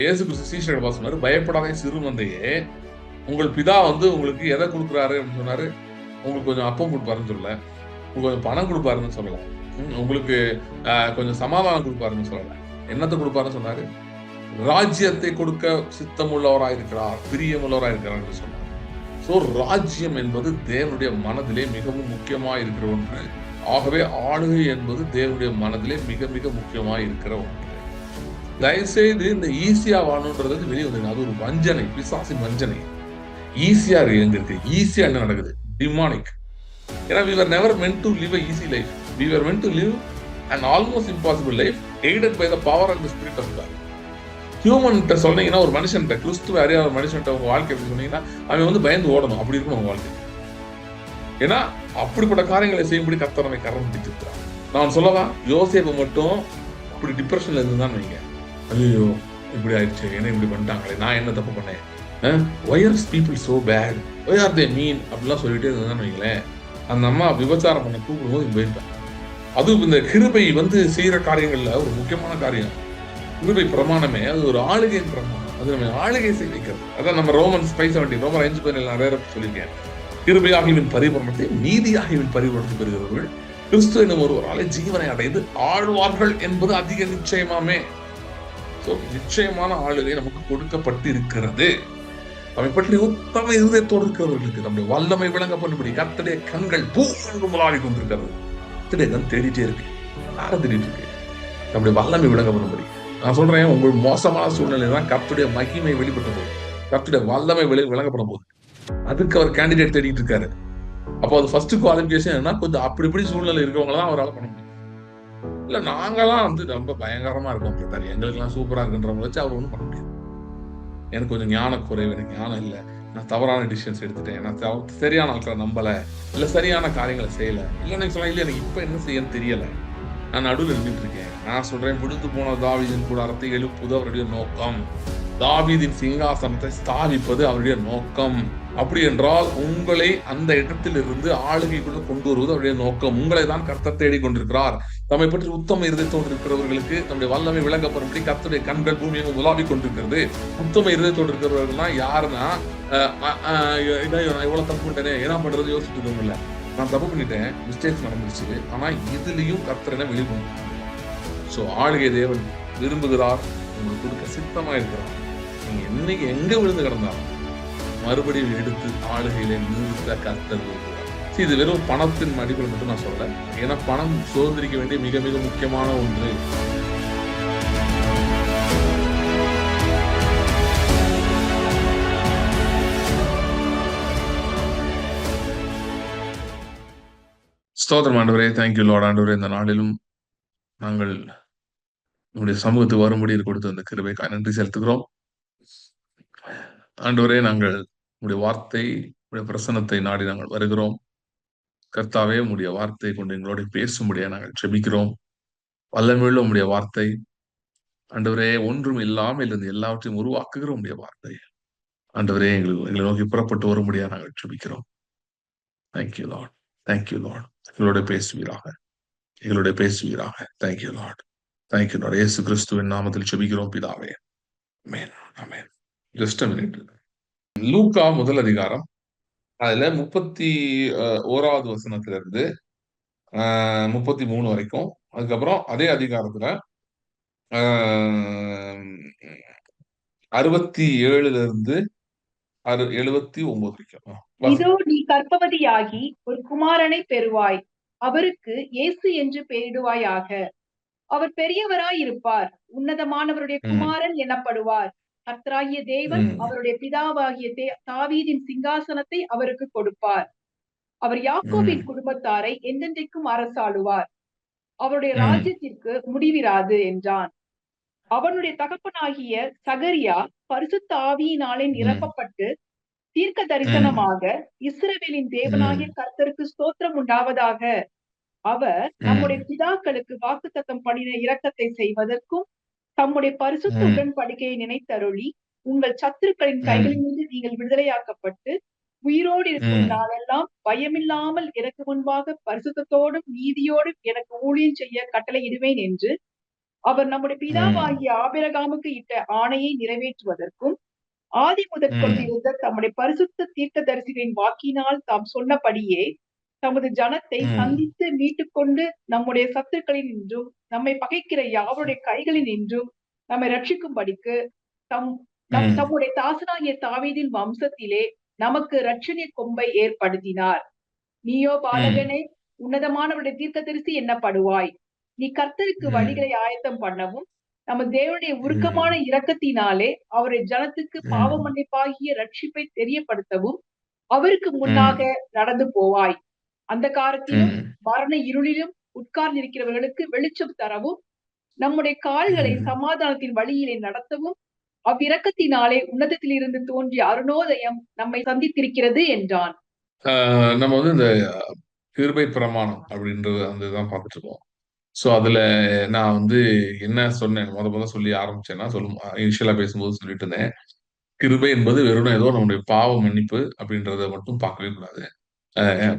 இயேசு கிறிஸ்து சீஷர்கள் சொன்னாரு, பயப்படாதே சிறுமந்தையே, உங்கள் பிதா உங்களுக்கு எதை கொடுக்குறாரு அப்படின்னு சொன்னாரு. உங்களுக்கு கொஞ்சம் அப்பம் கொடுப்பாருன்னு சொல்லல, உங்களுக்கு கொஞ்சம் பணம் கொடுப்பாருன்னு சொல்லல, உங்களுக்கு கொஞ்சம் சமாதானம் கொடுப்பாருன்னு சொல்லல, என்னத்தை கொடுப்பாருன்னு சொன்னாரு, ராஜ்யத்தை கொடுக்க சித்தம் உள்ளவராய் இருக்கிறார், பிரியம் உள்ளவராய் இருக்கிறார் என்று சொன்னார். சோ ராஜ்யம் என்பது தேவனுடைய மனதிலே மிகவும் முக்கியமாக இருக்கிற ஒன்று. ஆகவே ஆளுகை என்பது தேவனுடைய மனதிலே மிக மிக முக்கியமாக இருக்கிற ஒன்று. தயவுசெய்து இந்த ஈஸியா வாழணுன்றது வெளியே வந்து அது ஒரு வஞ்சனை, பிசாசின் வஞ்சனை. ஈஸியா எங்க இருக்கு? ஈஸியா என்ன நடக்குது? டிமானிக். ஏன்னா we were never meant to live a easy life. We were meant to live an almost impossible life aided by the power and the spirit of God. ஹியூமன்கிட்ட சொன்னீங்கன்னா, ஒரு மனுஷன்கிட்ட, கிறிஸ்துவ அறியாத ஒரு மனுஷன்கிட்ட உங்க வாழ்க்கை எப்படி சொன்னீங்கன்னா, அவன் பயந்து ஓடணும். அப்படி இருக்கணும் உங்க வாழ்க்கை. ஏன்னா அப்படிப்பட்ட காரியங்களை செய்யும்படி கர்த்தர் நம்மை கரம் பிடிச்சிருக்கிறார். நான் சொல்லவா, யோசேப்பு மட்டும் அப்படி டிப்ரெஷன்ல இருந்துதான் வைங்க, ஐயோ இப்படி ஆயிடுச்சு, என்ன இப்படி பண்ணிட்டாங்களே, நான் என்ன தப்பு பண்ணேன், why are people so bad, why are they mean அப்படிலாம் சொல்லிட்டே இருந்தான்னு வைங்களேன், அந்த அம்மா விபச்சாரம் பண்ண கூப்பிடும்போது போயிருப்பாங்க. அதுவும் இந்த கிருபை செய்யற காரியங்கள்ல ஒரு முக்கியமான காரியம் கிருபை பிரமாணமே. அது ஒரு ஆளுகையின் பிரமாணம். அது நம்ம ஆளுகை செய்ய வைக்கிறது. அதான் நம்ம ரோமன்ஸ் 5:17 ரோமர் 5:17 நிறைய சொல்லியிருக்கேன். கிருபையாகிவின் பரிபூரணத்தை நீதியாகிவின் பரிபூரணத்தை பெறுகிறவர்கள் கிறிஸ்து என்னும் ஒருவராலே ஜீவனை அடைந்து ஆழ்வார்கள் என்பது அதிக நிச்சயமாமே. நிச்சயமான ஆளுகை நமக்கு கொடுக்கப்பட்டு இருக்கிறது. நம்மை பற்றி உத்தம இருதயத்தோடு இருக்கிறவர்களுக்கு நம்முடைய வல்லமை விளங்க பண்ணும்படி கர்த்தருடைய கண்கள் பூமியெங்கும் உலாவிக் கொண்டிருக்கிறது. கர்த்தருடைய கண் தேடிட்டே இருக்கு. யாரும் தேடிட்டு இருக்கு? நம்முடைய வல்லமை விளங்க பண்ணும்படி. நான் சொல்றேன், உங்கள் மோசமான சூழ்நிலை தான் கர்த்தருடைய மகிமை வெளிப்பட்ட போது, கர்த்தருடைய வல்லமை விளங்கப்படும் போது, அதுக்கு அவர் கேண்டிடேட் தேடிட்டு இருக்காரு. அப்போ அது ஃபர்ஸ்ட் குவாலிஃபிகேஷன் என்ன, கொஞ்சம் அப்படி இப்படி சூழ்நிலை இருக்கவங்க தான் அவரால் பண்ண முடியும். இல்ல நாங்கெல்லாம் ரொம்ப பயங்கரமா இருக்கோம், எங்களுக்கு எல்லாம் சூப்பரா இருக்குன்றவங்க வச்சு அவர் ஒன்றும் பண்ண முடியாது. எனக்கு கொஞ்சம் ஞான குறைவு, எனக்கு ஞானம் இல்லை, நான் தவறான டிசிஷன்ஸ் எடுத்துட்டேன், நான் சரியான ஆட்களை நம்பல, இல்ல சரியான காரியங்களை செய்யல, இல்ல எனக்கு சொல்ல, இல்ல எனக்கு இப்ப என்ன செய்யன்னு தெரியல, நான் நடுவில் இருந்துட்டு இருக்கேன். நான் சொல்றேன், விடுத்து போன தாவீதின் கூடாரத்தை எழுப்புவது அவருடைய நோக்கம், தாவீதின் சிங்காசனத்தை ஸ்தாபிப்பது அவருடைய நோக்கம். அப்படி என்றால் உங்களை அந்த இடத்திலிருந்து ஆளுகைக்குள்ள கொண்டு வருவது அவருடைய நோக்கம். உங்களை தான் கர்த்தர் தேடி கொண்டிருக்கிறார். நம்மை பற்றி உத்தம இருதயத்தோடு இருக்கிறவர்களுக்கு நம்முடைய வல்லமை விளங்கப்படும்படி கர்த்தருடைய கண்கள் பூமியை உலாவிக் கொண்டிருக்கிறது. உத்தம இருதயத்தோடு இருக்கிறவர்கள்னா யாருன்னா, நான் எவ்வளவு தப்பு பண்ணிட்டேனே, என்ன பண்றது யோசிச்சுட்டு இருக்கோம்ல, நான் தப்பு பண்ணிட்டேன், மிஸ்டேக்ஸ் நடந்துருச்சு, ஆனா இதுலயும் கர்த்தரை வெளிக்கொண்டு. சோ ஆளுகை தேவன் விரும்புகிறார், உங்களுக்கு கொடுக்க சித்தமா இருக்கிறார். நீங்க என்னைக்கு எங்க விழுந்து கிடந்தாலும் மறுபடியும் எடுத்து ஆளுகையில நிறுத்த கர்த்தர் விரும்புகிறார். இது வெறும் பணத்தின் அடிப்படையில் மட்டும் நான் சொல்ல, ஏன்னா பணம் சோதரிக்க வேண்டிய மிக மிக முக்கியமான ஒன்று. ஸ்தோத்திரம் ஆண்டவரே, தேங்க்யூ லார்ட். ஆண்டவரே, இந்த நாளிலும் நாங்கள் உங்களுடைய சமூகத்துக்கு வரும்படி கொடுத்த அந்த கிருபைக்காக நன்றி செலுத்துகிறோம். ஆண்டவரே, நாங்கள் உங்களுடைய வார்த்தை, உங்களுடைய பிரசன்னத்தை நாடி நாங்கள் வருகிறோம். கர்த்தாவே, உங்களுடைய வார்த்தை கொண்டு எங்களோட பேசும்படியா நாங்கள் ஜெபிக்கிறோம். வல்லமையுள்ள உங்களுடைய வார்த்தை ஆண்டவரே, ஒன்றும் இல்லாமல் இருந்து எல்லாவற்றையும் உருவாக்குகிற உங்களுடைய வார்த்தை ஆண்டவரே, எங்களை நோக்கி புறப்பட்டு வரும்படியா நாங்கள் ஜெபிக்கிறோம். Thank you Lord, thank you lord. எங்களோட பேசுவீராக, எங்களோட பேசுவீராக. தேங்க்யூ லார்ட், தேங்க்யூ லார்ட். இயேசு கிறிஸ்துவின் நாமத்தில் ஜெபிக்கிறோம் பிதாவே, amen, amen. Just a minute. லூக்கா முதல் அதிகாரம், அதுல 31வது வசனத்திலிருந்து 33 வரைக்கும், அதுக்கப்புறம் அதே அதிகாரத்துல 67ல இருந்து 79 வரைக்கும். இதோ நீ கர்ப்பவதியாகி ஒரு குமாரனை பெறுவாய், அவருக்கு இயேசு என்று பெயரிடுவாயாக. அவர் பெரியவராய் இருப்பார், உன்னதமானவருடைய குமாரன் எனப்படுவார். கர்த்தராகிய தேவன் அவருடைய பிதாவாகிய தாவீதின் சிங்காசனத்தை அவருக்கு கொடுப்பார். அவர் யாக்கோபின் குடும்பத்தாரை என்றென்றைக்கும் அரசாளுவார். அவருடைய ராஜ்யத்திற்கு முடிவிராது என்றான். அவனுடைய தகப்பனாகிய சகரியா பரிசுத்த ஆவியினாலே நிரப்பப்பட்டு தீர்க்க தரிசனமாக, இஸ்ரவேலின் தேவனாகிய கர்த்தருக்கு ஸ்தோத்திரம் உண்டாவதாக, அவர் நம்முடைய பிதாக்களுக்கு வாக்குத்தத்தம் பண்ணின இரக்கத்தை செய்வதற்கும் தம்முடைய பரிசுத்த உடன்படிக்கையை நினைத்தருளி உங்கள் சத்துருக்களின் கைகளிலிருந்து நீங்கள் விடுதலையாக்கப்பட்டு உயிரோடு இருக்கும் நாளெல்லாம் பயமில்லாமல் எனக்கு முன்பாக பரிசுத்தத்தோடும் நீதியோடும் எனக்கு ஊழியம் செய்ய கட்டளையிடுவேன் என்று அவர் நம்முடைய ம். பிதாவாகிய ஆபிரகாமுக்கு இட்ட ஆணையை நிறைவேற்றுவதற்கும் ஆதி முதற் ம். கொண்டிருந்த தம்முடைய பரிசுத்த தீர்க்கதரிசிகளின் வாக்கினால் தாம் சொன்னபடியே தமது ஜனத்தை ம். சந்தித்து மீட்டுக்கொண்டு நம்முடைய சத்துருக்களினின்றும் நம்மை பகைக்கிற யாவருடைய களினின்றும் நம்மை ரட்சிக்கும்படிக்கு தம் ம். தம்முடைய தாசனாகிய தாவீதின் வம்சத்திலே நமக்கு இரட்சணிய கொம்பை ஏற்படுத்தினார். நீயோ ம். பாலகனே, உன்னதமானவருடைய தீர்க்கதரிசி என்னப்படுவாய். நீ கர்த்தருக்கு ம். வழிகளை ஆயத்தம் பண்ணவும் நம்ம தேவனுடைய உருக்கமான ம். இரக்கத்தினாலே அவருடைய ஜனத்துக்கு பாவ ம். மன்னிப்பாகிய ரட்சிப்பை தெரியப்படுத்தவும் அவருக்கு முன்னாக ம். நடந்து போவாய். அந்த காலத்திலும் ம். மரண இருளிலும் உட்கார்ந்திருக்கிறவர்களுக்கு வெளிச்சம் தரவும் நம்முடைய கால்களை ம். சமாதானத்தின் வழியிலே நடத்தவும் அவ்விரக்கத்தினாலே உன்னதத்திலிருந்து தோன்றிய அருணோதயம் நம்மை சந்தித்திருக்கிறது என்றான். நம்ம வந்து இந்த கிருபை பிரமாணம் அப்படின்றது அந்த இதுதான் பார்த்துட்டு இருக்கோம். ஸோ அதுல நான் வந்து என்ன சொன்னேன் முத சொல்லி ஆரம்பிச்சேன்னா இனிஷியலா பேசும்போது சொல்லிட்டு இருந்தேன். கிருபை என்பது வெறும் ஏதோ நம்முடைய பாவ மன்னிப்பு அப்படின்றத மட்டும் பார்க்கவே கூடாது.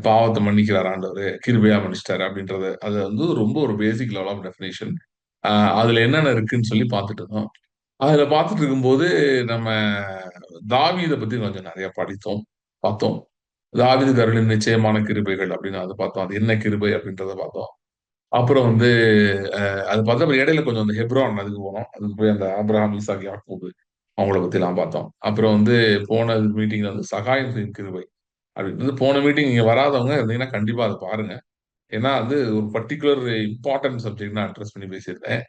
பாவத்த மன்னிக்கிறார் ஆண்டவரு, கிருபையா மன்னிச்சிட்டாரு அப்படின்றது அது வந்து ரொம்ப ஒரு பேசிக் லெவல் ஆஃப் டெஃபினிஷன். அதுல என்னென்ன இருக்குன்னு சொல்லி பார்த்துட்டு இருந்தோம். அதுல பார்த்துட்டு இருக்கும்போது நம்ம தாவீத பத்தி கொஞ்சம் நிறைய படித்தோம், பார்த்தோம். தாவீதுக்கு அருளின நிச்சயமான கிருபைகள் அப்படின்னு அத பார்த்தோம். அது என்ன கிருபை அப்படின்றத பார்த்தோம். அப்புறம் வந்து அது பார்த்தா அப்புறம் இடையில கொஞ்சம் அந்த ஹெப்ரோன் அதுக்கு போனோம். அதுக்கு போய் அந்த ஆபிரகாம், ஈசாக், யாக்கோபு அவங்கள பத்திலாம் பார்த்தோம். அப்புறம் வந்து போன மீட்டிங்ல வந்து சகாயம் செய்யும் கிருபை அப்படின்னு போன மீட்டிங் நீங்க வராதவங்க இருந்தீங்கன்னா கண்டிப்பா அத பாருங்க. ஏன்னா அது ஒரு பர்ட்டிகுலர் இம்பார்ட்டன்ட் சப்ஜெக்ட் நான் அட்ரஸ் பண்ணி பேசியிருந்தேன்.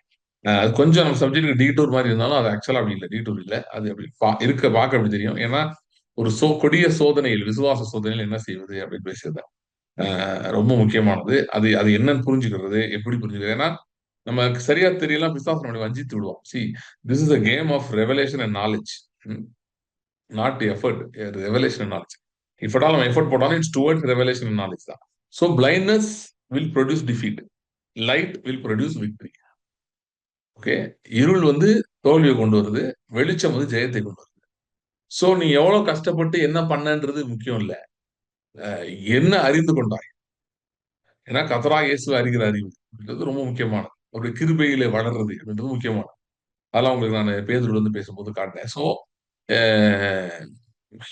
அது கொஞ்சம் நம்ம சப்ஜெக்ட்க்கு டீடூர் மாரி இருந்தாலும், அது ஆக்சுவலா அப்படி இல்ல. டீடூர் இல்ல. அது அப்படி பார்க்க அப்படி தெரியும். ஏன்னா, ஒரு கொடிய சோதனையில், விசுவாச சோதனையில் என்ன செய்வது அப்படின்னு பேசியிருந்தேன். ரொம்ப முக்கியமானது. அது அது என்னன்னு புரிஞ்சுக்கிறது, எப்படி புரிஞ்சுக்கிறது. ஏன்னா, நமக்கு சரியா தெரியலனா பிசாசு நம்மள வஞ்சித்து விடுவான். This is a game of revelation and knowledge. Hmm. Not effort. Revelation and knowledge. If at all நம்ம எஃபோர்ட் போட்டாலும் it's towards revelation and knowledge தான். So blindness will produce defeat. Light will produce victory. Okay. இருள் வந்து தோல்விய கொண்டு வருது. வெளிச்சம் வந்து ஜெயத்தை கொண்டு வருது. சோ நீ எவ்வளவு கஷ்டப்பட்டு என்ன பண்ணன்றது முக்கியம் இல்ல. அ என்ன அறிந்து கொண்டாய்? ஏன்னா கர்த்தராகிய இயேசுவை அறிகிற அறிவு அப்படின்றது ரொம்ப முக்கியமானது. அவருடைய கிருபையிலே வளர்றது அப்படின்றது முக்கியமானது. அதெல்லாம் உங்களுக்கு நானு பேதுருல இருந்து பேசும்போது காட்டினேன். So uh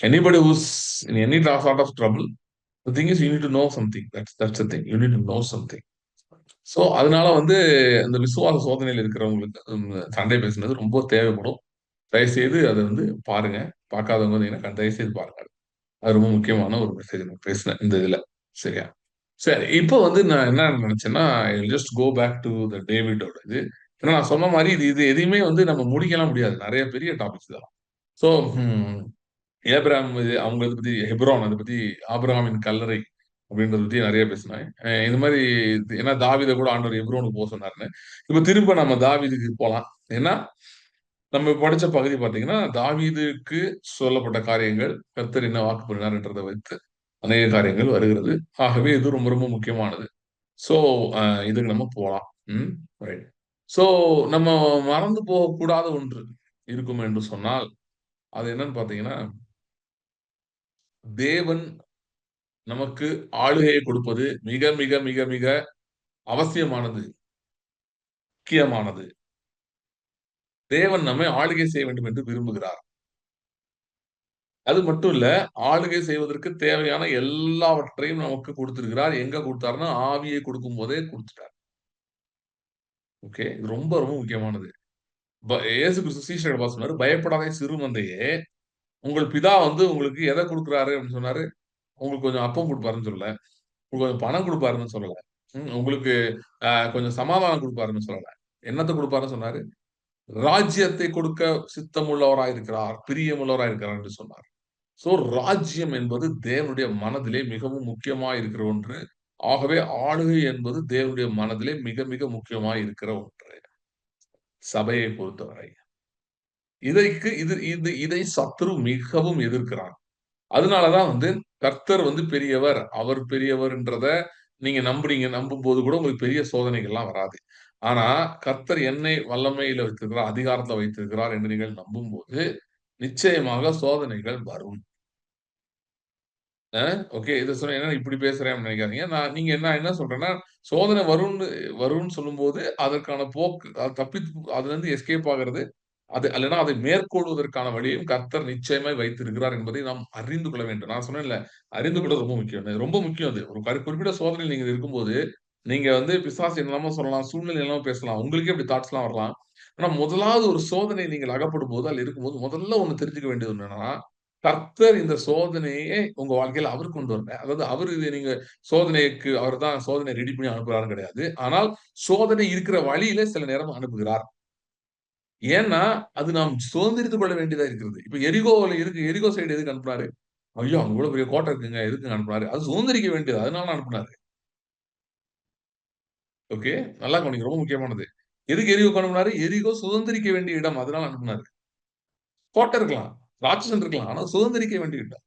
anybody who's in any sort of trouble the thing is you need to know something. That's the thing. You need to know something. So அதனால வந்து இந்த விசுவாச சோதனையில இருக்கிறவங்களுக்கு சண்டே பேசுனது ரொம்ப தேவைப்படும். தயவுசெய்து அத வந்து பாருங்க. பார்க்காதவங்க இருந்தீங்கன்னா, தயவுசெய்து பாருங்க. அது ரொம்ப முக்கியமான ஒரு மெசேஜ் நான் பேசினேன் இந்த இதுல. சரியா? சரி. இப்போ வந்து நான் என்ன நினைச்சேன்னா, I will just go back to the டேவிட்டோட இது. ஏன்னா நான் சொன்ன மாரி இது இது எதையுமே வந்து நம்ம முடிக்கலாம் முடியாது. நெறைய பெரிய டாபிக்ஸ் இதெல்லாம். ஸோ ஏப்ரஹாம் இது அவங்க இத பத்தி ஹெப்ரோன் அத பத்தி ஆபிரகாமின் கல்லறை அப்படின்றத பத்தி நெறைய பேசினேன். இந்த மாரி ஏன்னா தாவீத கூட ஆண்டவர் எப்ரோனுக்கு சொன்னாருன்னு. இப்ப திரும்ப நம்ம தாவீதுக்கு போலாம். ஏன்னா நம்ம படிச்ச பகுதி பார்த்தீங்கன்னா, தாவீதுக்கு சொல்லப்பட்ட காரியங்கள், கர்த்தர் என்ன வாக்கு பண்ணினார்ன்றத வைத்து அநேக காரியங்கள் வருகிறது. ஆகவே இது ரொம்ப ரொம்ப முக்கியமானது. ஸோ அ இதுக்கு நம்ம போலாம். ம். ரைட். ஸோ நம்ம மறந்து போகக்கூடாத ஒன்று இருக்கும் என்று சொன்னால், அது என்னன்னு பார்த்தீங்கன்னா, தேவன் நமக்கு ஆளுகையை கொடுப்பது மிக, மிக, மிக, மிக அவசியமானது, முக்கியமானது. தேவன் நம்மை ஆளுகை செய்ய வேண்டும் என்று விரும்புகிறார். அது மட்டும் இல்ல, ஆளுகை செய்வதற்கு தேவையான எல்லாவற்றையும் நமக்கு குடுத்திருக்கிறார். எங்க குடுத்தார்ன்னா, ஆவியை குடுக்கும்போதே குடுத்துட்டார். ஓகே. இது ரொம்ப, ரொம்ப முக்கியமானது. இயேசு கிறிஸ்து சீஷர்களை பார்த்து சொன்னாரு, "பயப்படாதே சிறுமந்தையே, உங்கள் பிதா வந்து உங்களுக்கு எத குடுக்குறாரு அப்படின்னு சொன்னாரு? உங்களுக்கு கொஞ்சம் அப்பம் குடுப்பாருன்னு சொல்லல. உங்களுக்கு கொஞ்சம் பணம் குடுப்பாருன்னு சொல்லல. உங்களுக்கு கொஞ்சம் சமாதானம் குடுப்பாருன்னு சொல்லல. என்னத்த குடுப்பாருன்னு சொன்னாரு? ராஜ்யத்தை கொடுக்க சித்தமுள்ளவராய் இருக்கிறார், பிரியமுள்ளவராய் இருக்கிறார் என்று சொன்னார். சோ ராஜ்யம் என்பது தேவனுடைய மனதிலே மிகவும் முக்கியமாய் இருக்கிற ஒன்று. ஆகவே ஆளுகை என்பது தேவனுடைய மனதிலே மிக, மிக முக்கியமாய் இருக்கிற ஒன்று. சபையை பொறுத்தவரை. இதைக்கு இது இது இதை சத்துரு மிகவும் எதிர்க்கிறான். அதனால தான் வந்து கர்த்தர் வந்து பெரியவர், அவர் பெரியவர்ன்றத நீங்க நம்புறீங்க. நம்பும்போது கூட உங்களுக்கு பெரிய சோதனைகள்லாம் வராது. ஆனா கர்த்தர் என்னை வல்லமையில வைத்திருக்கிறார், அதிகாரத்துல வைத்திருக்கிறார் என்று நீங்கள் நம்பும்போது, நிச்சயமாக சோதனைகள் வரும். ஓகே. இத சொன்னா என்ன இப்படி பேசுறேன்னு நினைக்காதீங்க. நீங்க என்ன சொல்றேன்னா, சோதனை வரும்ன்னு சொல்லும்போது, அதற்கான போக்கு அதுலருந்து எஸ்கேப் ஆகுறது, இல்லன்னா அதை மேற்கொள்வதற்கான வழியையும் கர்த்தர் நிச்சயமாய் வைத்திருக்கிறார் என்பதை நாம் அறிந்து கொள்ள வேண்டும். நான் சொன்னேன்ல, அறிந்து கொள்வது ரொம்ப முக்கியம்னு. ரொம்ப முக்கியம் அது. ஒரு குறிப்பிட்ட சோதனையில் நீங்க இருக்கும்போது, நீங்க பிசாசு என்னெல்லாமோ சொல்லலாம், சூழ்நிலை என்னெல்லாமோ பேசலாம். உங்களுக்கே அப்படி தாட்ஸ்லாம் வரலாம். ஆனா முதலாவது ஒரு சோதனை நீங்கள் அகப்படும்போது, அதுல இருக்கும்போது, முதல்ல ஒண்ணு தெரிஞ்சுக்க வேண்டியது என்னன்னா, கர்த்தர் இந்த சோதனையை உங்க வாழ்க்கையில அவர் கொண்டு வரல. அதாவது அவரு இத நீங்க சோதனைக்கு அவர் தான் சோதனை ரெடி பண்ணி அனுப்புறாருன்னு கிடையாது. ஆனால் சோதனை இருக்கிற வழியிலே சில நேரம் அனுப்புகிறார். ஏன்னா, அது நாம் சுதந்திரித்துக் கொள்ள வேண்டியதா இருக்கிறது. இப்ப எரிகோ சைடு எதுக்கு அனுப்புனாரு? ஐயோ! அங்க இவ்வளவு பெரிய கோட்டை இருக்குங்க. எதுக்குங்க அனுப்புனாரு? அது சுதந்திரிக்க வேண்டியது. அதனால அனுப்புனாரு. ஓகே. நல்லா கவனிங்க. ரொம்ப முக்கியமானது. எதுக்கு எரிகோக்கு அனுப்புனாரு? எரிகோ சுதந்திரிக்க வேண்டிய இடம். அதனால அனுப்புனாரு. கோட்டை இருக்கலாம். ராட்சசன் இருக்கலாம். ஆனா சுதந்திரிக்க வேண்டிய இடம்.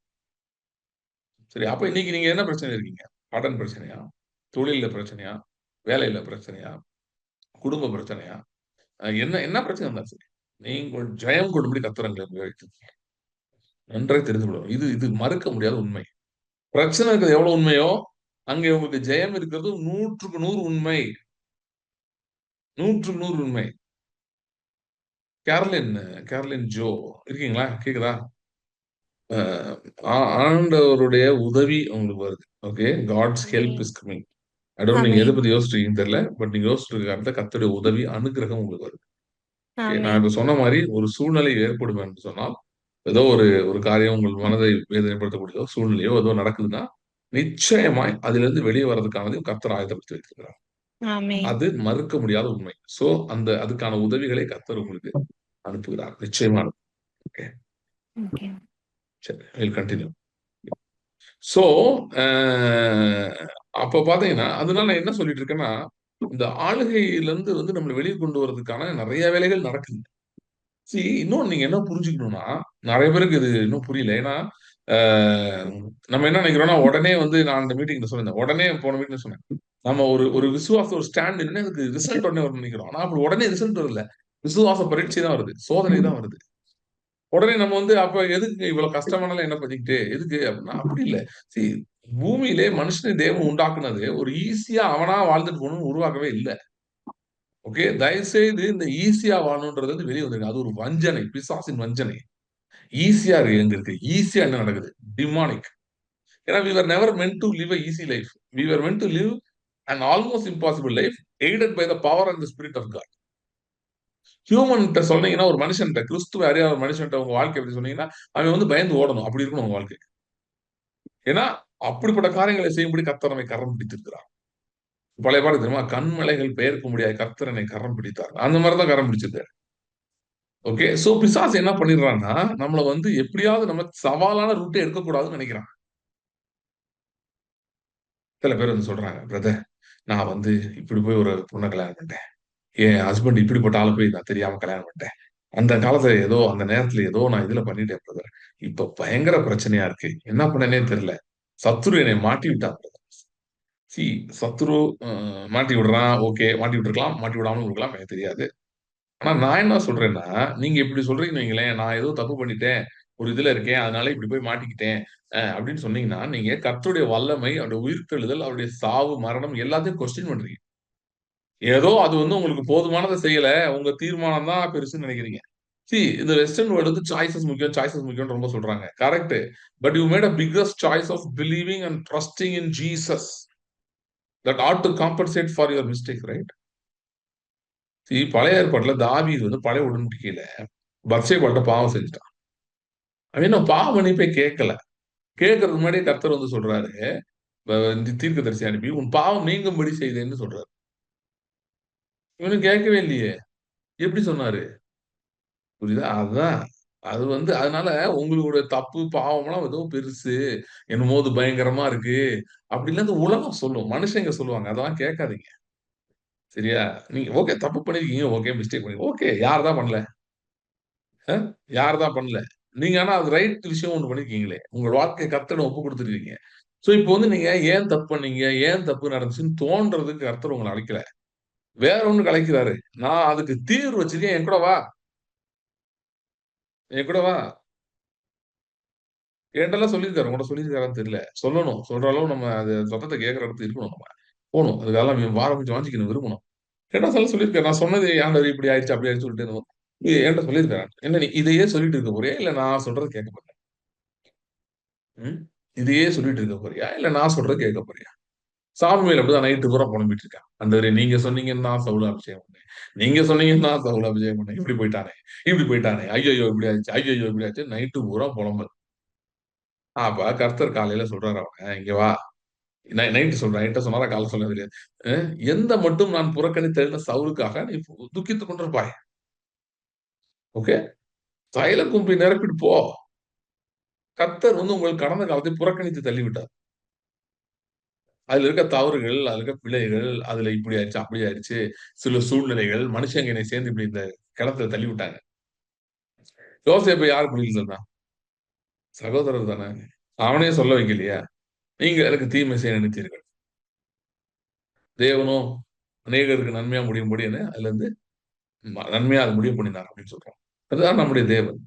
சரி. அப்ப இன்னைக்கு நீங்க என்ன பிரச்சனையில இருக்கீங்க? கடன் பிரச்சனையா? தொழில்ல பிரச்சனையா? வேலையில பிரச்சனையா? குடும்ப பிரச்சனையா? என்ன என்ன பிரச்சனை இருந்தாலும் சரி. நீங்கள் ஜெயம் கொள்ளும்படி கர்த்தர் உங்களை உபயோகித்திருக்கிறார். நன்றாய் தெரிந்து கொள்ளணும். இது இது மறுக்க முடியாத உண்மை. பிரச்சனை இருக்கிறது எவ்வளவு உண்மையோ, அங்கே உங்களுக்கு ஜெயம் இருக்கிறது 100க்கு 100 உண்மை. 100க்கு 100 உண்மை. கேரளின் கேரளின் ஜோ இருக்கீங்களா? கேக்குதா? அ ஆண்டவருடைய உதவி உங்களுக்கு வருது. ஓகே. காட்ஸ் ஹெல்ப் ஆமென். Is coming. ஐ டோன்ட் நீங்க எத ஆமென். பத்தி யோசிச்சிருக்கீங்கன்னு தெரியல. பட் நீங்க யோசிச்சிட்டு இருக்க அர்த்தம் கர்த்தருடைய உதவி, அனுக்கிரகம் உங்களுக்கு வருது. ஓகே. நான் ஆமென். இப்ப சொன்ன மாரி ஒரு சூழ்நிலை ஏற்படும் என்று சொன்னால், ஏதோ ஒரு ஒரு காரியம் உங்கள் மனதை வேதனைப்படுத்தக்கூடியதோ, சூழ்நிலையோ ஏதோ நடக்குதுன்னா, நிச்சயமாய் அதிலிருந்து வெளியே வர்றதுக்கானதையும் கர்த்தர் ஆயத்தப்படுத்தி வைத்திருக்கிறார். ஆமென். அது மறுக்க முடியாத உண்மை. சோ, அதுக்கான உதவிகளை கர்த்தர் உங்களுக்கு அனுப்புகிறார். நிச்சயமா ஓகே. ஓகே. சரி. Will continue. சோ, அ அப்ப பார்த்தீங்கன்னா, அதனால நான் என்ன சொல்லிட்டு இருக்கேன்னா, இந்த ஆளுகையிலருந்து நம்மள வெளிய கொண்டு வரதுக்கான நெறைய வேலைகள் நடக்குது. இன்னொன்னு நீங்க என்ன புரிஞ்சுக்கணும்னா, நெறைய பேருக்கு இது இன்னும் புரியல. ஏன்னா, அ நம்ம என்ன நெனைக்கிறோம்னா, உடனே நான் அந்த மீட்டிங்ல சொல்லியிருந்தேன். உடனே போன மீட்டிங்ல சொன்னேன். நம்ம ஒரு ஒரு விசுவாசம் ஒரு ஸ்டாண்ட் நின்னு அதுக்கு ரிசல்ட் உடனே வரும்னு நெனைக்கிறோம். ஆனா அப்படி உடனே ரிசல்ட் வரல. விசுவாச பரீட்சை தான் வருது. சோதனை தான் வருது. உடனே நம்ம அப்ப எதுக்குங்க இவ்வளவு கஷ்டமானாலும் என்ன பண்ணிக்கிட்டு? எதுக்கு? அப்படின்னா, அப்படி இல்ல. சி பூமியிலே மனுஷனை தேவன் உண்டாக்குனது ஒரு ஈஸியா அவனா வாழ்ந்துட்டு போகணும்னு உருவாக்கவே இல்ல. ஓகே. தயவுசெய்து இந்த ஈஸியா வாழணும்ன்றது வெளிய வந்துருங்க. அது ஒரு வஞ்சனை. பிசாசின் வஞ்சனை. ஈஸியா எங்க இருக்கு? ஈஸியா என்ன நடக்குது? டிமானிக். ஏன்னா we were never meant to live a easy life. We were meant to live an almost impossible life aided by the power and the spirit of God. ஹியூமன்ட்ட சொன்னீங்கன்னா, ஒரு மனுஷன்ட்ட கிறிஸ்துவ அறியாத ஒரு மனுஷன்ட்ட உங்க வாழ்க்கை எப்படி சொன்னீங்கன்னா, அவன் பயந்து ஓடணும். அப்படி இருக்கணும் உங்க வாழ்க்கை. ஏன்னா, அப்படிப்பட்ட காரியங்களை செய்யும்படி கர்த்தர் நம்மை கரம் பிடித்திருக்கிறார். பழைய பாட்டு தெரியுமா? கண்மலைகள் பெயர்க்க முடியாது கர்த்தர் என்னை கரம் பிடித்தார். அந்த மாரி தான் கரம் பிடிச்சிருக்காரு. ஓகே. சோ பிசாசு என்ன பண்ணிடுறான்னா, நம்மள எப்படியாவது நம்ம சவாலான ரூட்டே எடுக்கக்கூடாதுன்னு நெனைக்கிறான். சில பேர் சொல்றாங்க, "பிரதர் நான் இப்படி போய் ஒரு பொண்ண கல்யாணம் பண்ணிட்டேன். என் ஹஸ்பண்ட் இப்படிப்பட்ட ஆள போய் நான் தெரியாம கல்யாணம் பண்ணிட்டேன். அந்த காலத்துல அந்த நேரத்துல ஏதோ நான் இதுல பண்ணிட்டேன் பிரதர். இப்ப பயங்கர பிரச்சனையா இருக்கு. என்ன பண்ணேன்னே தெரியல. சத்துரு என்னை மாட்டி விட்டான் பிரதர்." சி சத்துரு அ மாட்டி விடுறான். ஓகே. மாட்டி விட்டுருக்கலாம். மாட்டி விடாமலும் இருக்கலாம். எனக்கு தெரியாது. ஆனா நான் என்ன சொல்றேன்னா, நீங்க இப்படி சொல்றீங்கன்னு வைங்களேன், நான் ஏதோ தப்பு பண்ணிட்டேன். ஒரு இதுல இருக்கேன். அதனால இப்படி போய் மாட்டிக்கிட்டேன். அப்படின்னு சொன்னீங்கன்னா, நீங்க கர்த்தருடைய வல்லமை, அவருடைய உயிர்த்தெழுதல், அவருடைய சாவு, மரணம் எல்லாத்தையும் கொஸ்டின் பண்றீங்க. ஏதோ அது உங்களுக்கு போதுமானத செய்யல. உங்க தீர்மானம் தான் பெருசுன்னு நெனைக்கிறீங்க. இந்த வெஸ்டர்ன் வேர்ல்டு சாய்ஸஸ் முக்கியம், சாய்ஸஸ் முக்கியம்னு ரொம்ப சொல்றாங்க. Correct. But you made a biggest choice of believing and trusting in Jesus. That ought to compensate for your mistake right? பழைய ஏற்பாட்டுல தாவீது பழைய உடன்படிக்கையில பத்சேபாள்ட்ட பாவம் செஞ்சுட்டான். அவன் இன்னும் பாவ மன்னிப்பே கேட்கல. கேட்கறதுக்கு முன்னாடியே கர்த்தர் சொல்றாரு, தீர்க்கதரிசி அனுப்பி, "உன் பாவம் நீங்கும்படி செய்தேன்னு" சொல்றாரு. இவனும் கேட்கவே இல்லையே. எப்படி சொன்னாரு? புரியுதா? அதுதான். அது அதனால உங்களுடைய தப்பு, பாவம்லாம் ஏதோ பெருசு. என்னமோ அது பயங்கரமா இருக்கு. அப்படிலாம் இந்த உலகம் சொல்லும். மனுஷங்க சொல்லுவாங்க. அதெல்லாம் கேட்காதீங்க. சரியா? நீங்க ஓகே தப்பு பண்ணியிருக்கீங்க. ஓகே மிஸ்டேக் பண்ணி ஓகே யார் தான் பண்ணல? அ யார் தான் பண்ணல? நீங்க ஆனா அது ரைட் விஷயம் ஒண்ணு பண்ணியிருக்கீங்களே. உங்க வாழ்க்கைய கர்த்தரிடம் ஒப்பு குடுத்துருக்கீங்க. இப்போ நீங்க ஏன் தப்பு பண்ணீங்க? ஏன் தப்பு நடந்துச்சுன்னு தோன்றதுக்கு கர்த்தர் உங்கள அழைக்கல. வேற ஒண்ணுக்கு அழைக்கிறாரு. நான் அதுக்கு தீர்வு வச்சிருக்கேன். என் கூட வா. என் கூட வா. என்கிட்டலாம் சொல்லியிருக்காரு. உங்கள்ட்ட சொல்லியிருக்காரான்னு தெரியல. சொல்லணும். சொல்ற அளவு நம்ம அது சத்தத்த கேட்கிற இடத்துல இருக்கணும் நம்ம. போணும். அதுக்கெல்லாம் வாரம் வாஞ்சிக்கணும், விரும்பணும். கேட்டா சொல்லியிருக்காரு. நான் சொன்னது ஆண்டவரே இப்படி ஆயிடுச்சு, அப்படி ஆயிடுச்சு சொல்லிட்டு என்கிட்ட சொல்லியிருக்காரு. என்ன நீ இதையே சொல்லிட்டு இருக்க போறியா? இல்ல நான் சொல்றத கேட்க போறியா? ம். இதையே சொல்லிட்டு இருக்க போறியா? இல்ல நான் சொல்றத கேட்க போறியா? சாமுவேல் அப்படிதான் நைட்டு பூரா புலம்பிட்டு இருக்கான். ஆண்டவரே நீங்க சொன்னீங்கன்னா சவுல அபிஷேகம் பண்ணேன். நீங்க சொன்னீங்கன்னா சவுல அபிஷேகம் பண்ணேன். இப்படி போயிட்டானே, இப்படி போயிட்டானே. ஐயய்யோ! இப்படி ஆயிடுச்சு. ஐயய்யோ! இப்படி ஆச்சு. நைட்டு பூரா புலம்பல். அப்ப கர்த்தர் காலையில சொல்றாரு அவன, "இங்க வா." நைட்டு சொல்றேன். என்ட்ட சொன்னாரா? காலைல சொன்னது தெரியாது. அ "எந்த மட்டும் நான் புறக்கணித்தேன்ன சவுலுக்காக நீ துக்கித்துக் கொண்டிருப்பாய். ஓகே. தைல கும்பி நிரப்பிட்டு போ. கர்த்தர் வந்து உங்கள் கடந்த காலத்தை புறக்கணித்து தள்ளிவிட்டார். அதுல இருக்க தவறுகள், அதுல இருக்க பிழைகள், அதுல இப்படி ஆயிடுச்சு, அப்படி ஆயிடுச்சு. சில சூழ்நிலைகள், மனுஷங்க என்னைய சேர்ந்து இப்படி இந்த கிணத்துல தள்ளி விட்டாங்க. யோசேப்ப யார் குழியில தள்ளுனா? சகோதரர் தானே. அவனே சொல்ல வைக்கலையா? நீங்க எனக்கு தீமை செய்ய நினைத்தீர்கள். தேவனோ அநேகருக்கு நன்மையா முடியும்படி என்ன அதுலருந்து நன்மையா அது முடிவு பண்ணினார் அப்படின்னு சொல்றோம். அதுதான் நம்முடைய தேவன்.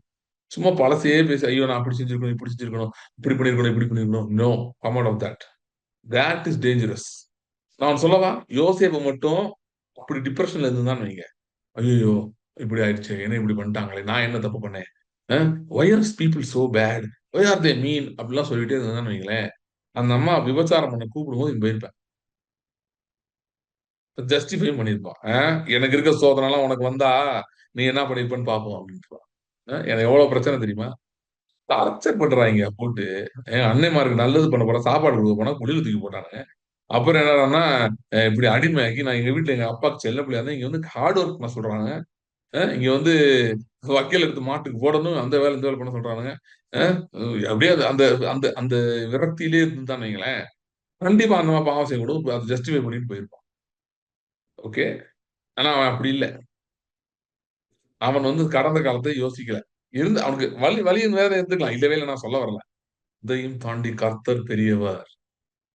சும்மா பழசையே பேசி, ஐயோ! நான் அப்படி செஞ்சிருக்கணும், இப்படி செஞ்சிருக்கணும், இப்படி பண்ணியிருக்கணும், இப்படி பண்ணியிருக்கணும். No, come out of that. That is dangerous. நான் சொல்லவா? யோசேப்பு மட்டும் அப்படி டிப்ரஷன்ல இருந்தான்னு வைங்க. ஐயய்யோ! இப்படி ஆயிடுச்சே! என்ன இப்படி பண்ணிட்டாங்களே! நான் என்ன தப்பு பண்ணேன்? Uh why are people so bad? Why are they mean? அப்படிலாம் சொல்லிட்டே இருந்தான்னு வைங்களேன், அந்த அம்மா விபச்சாரம் பண்ண கூப்பிடும்போது இவன் போயிருப்பான். ஜஸ்டிஃபை பண்ணியிருப்பான். எனக்கு இருக்க சோதனைலாம் உனக்கு வந்தா, நீ என்ன பண்ணியிருப்பன்னு பார்ப்போம் அப்படின்ட்டுருப்பான். எனக்கு எவ்வளவு பிரச்சனை தெரியுமா? டார்ச்சர் பண்றாய்ங்க போட்டு. என் அண்ணன்மாருக்கு நல்லது பண்ண போறேன், சாப்பாடு குடுக்க போனா குடியில தூக்கி போட்டானுங்க. அப்புறம் என்னடான்னா, இப்படி அடிமையாக்கி நான் எங்க வீட்ல எங்க அப்பாவுக்கு செல்ல பிள்ளையா இருந்தேன். இங்க வந்து ஹார்ட் ஒர்க் பண்ண சொல்றாங்க. இங்க வந்து வக்கீல் எடுத்து மாட்டுக்கு போடணும். அந்த வேலை, இந்த வேலை பண்ண சொல்றானுங்க. அ அப்படியே அந்த அந்த அந்த விரக்தியிலே இருந்தான்னு வைங்களேன், கண்டிப்பா அந்த மாரி பாவம் செய்யக்கூடாது. அத ஜஸ்டிஃபை பண்ணிட்டு போயிருப்பான். ஓகே. ஆனா அவன் அப்படி இல்ல. அவன் வந்து கடந்த காலத்த யோசிக்கல. அவனுக்கு வலியும் வேதனையும் இருந்துக்கலாம். இல்லவே இல்ல நான் சொல்ல வரல. இதையும் தாண்டி கர்த்தர் பெரியவர்.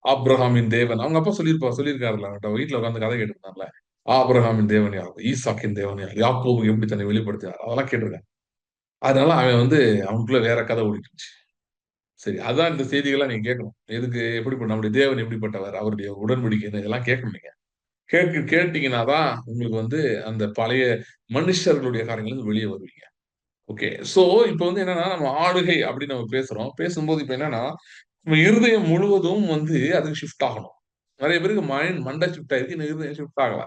ஆபிரகாமின் தேவன். அவங்க அப்பா சொல்லியிருக்காருல்ல. அவன்ட்ட வீட்ல உட்கார்ந்து கதை கேட்டுருந்தான்ல. ஆபிரகாமின் தேவன் யார்? ஈசாக்கின் தேவன் யார்? யாக்கோபுக்கு எப்படி தன்னை வெளிப்படுத்தினார்? அதெல்லாம் கேட்டிருக்கான். அதனால அவன் வந்து அவனுக்குள்ள வேற கதை ஓடிட்டு இருந்துச்சு. சரி, அதான் இந்த செய்திகள்லாம் நீங்க கேட்கணும். எதுக்கு? எப்படிப்பட்ட நம்முடைய தேவன் எப்படிப்பட்டவர்? அவருடைய உடன்படிக்கை என்ன? இதெல்லாம் கேட்கணும் நீங்க. கேட்டீங்கன்னா தான் உங்களுக்கு வந்து அந்த பழைய மனுஷர்களுடைய காரியங்கள்ல வெளிய வருவீங்க. ஓகே. சோ, இப்ப வந்து என்னன்னா, நம்ம ஆளுகை அப்படின்னு நம்ம பேசுறோம். பேசும்போது இப்ப என்னன்னா, நம்ம இருதயம் முழுவதும் வந்து அதுக்கு ஷிஃப்ட் ஆகணும். நெறைய பேருக்கு மண்டை ஷிஃப்ட் ஆயிருக்கு. இன்னும் இருதயம் ஷிஃப்ட் ஆகல.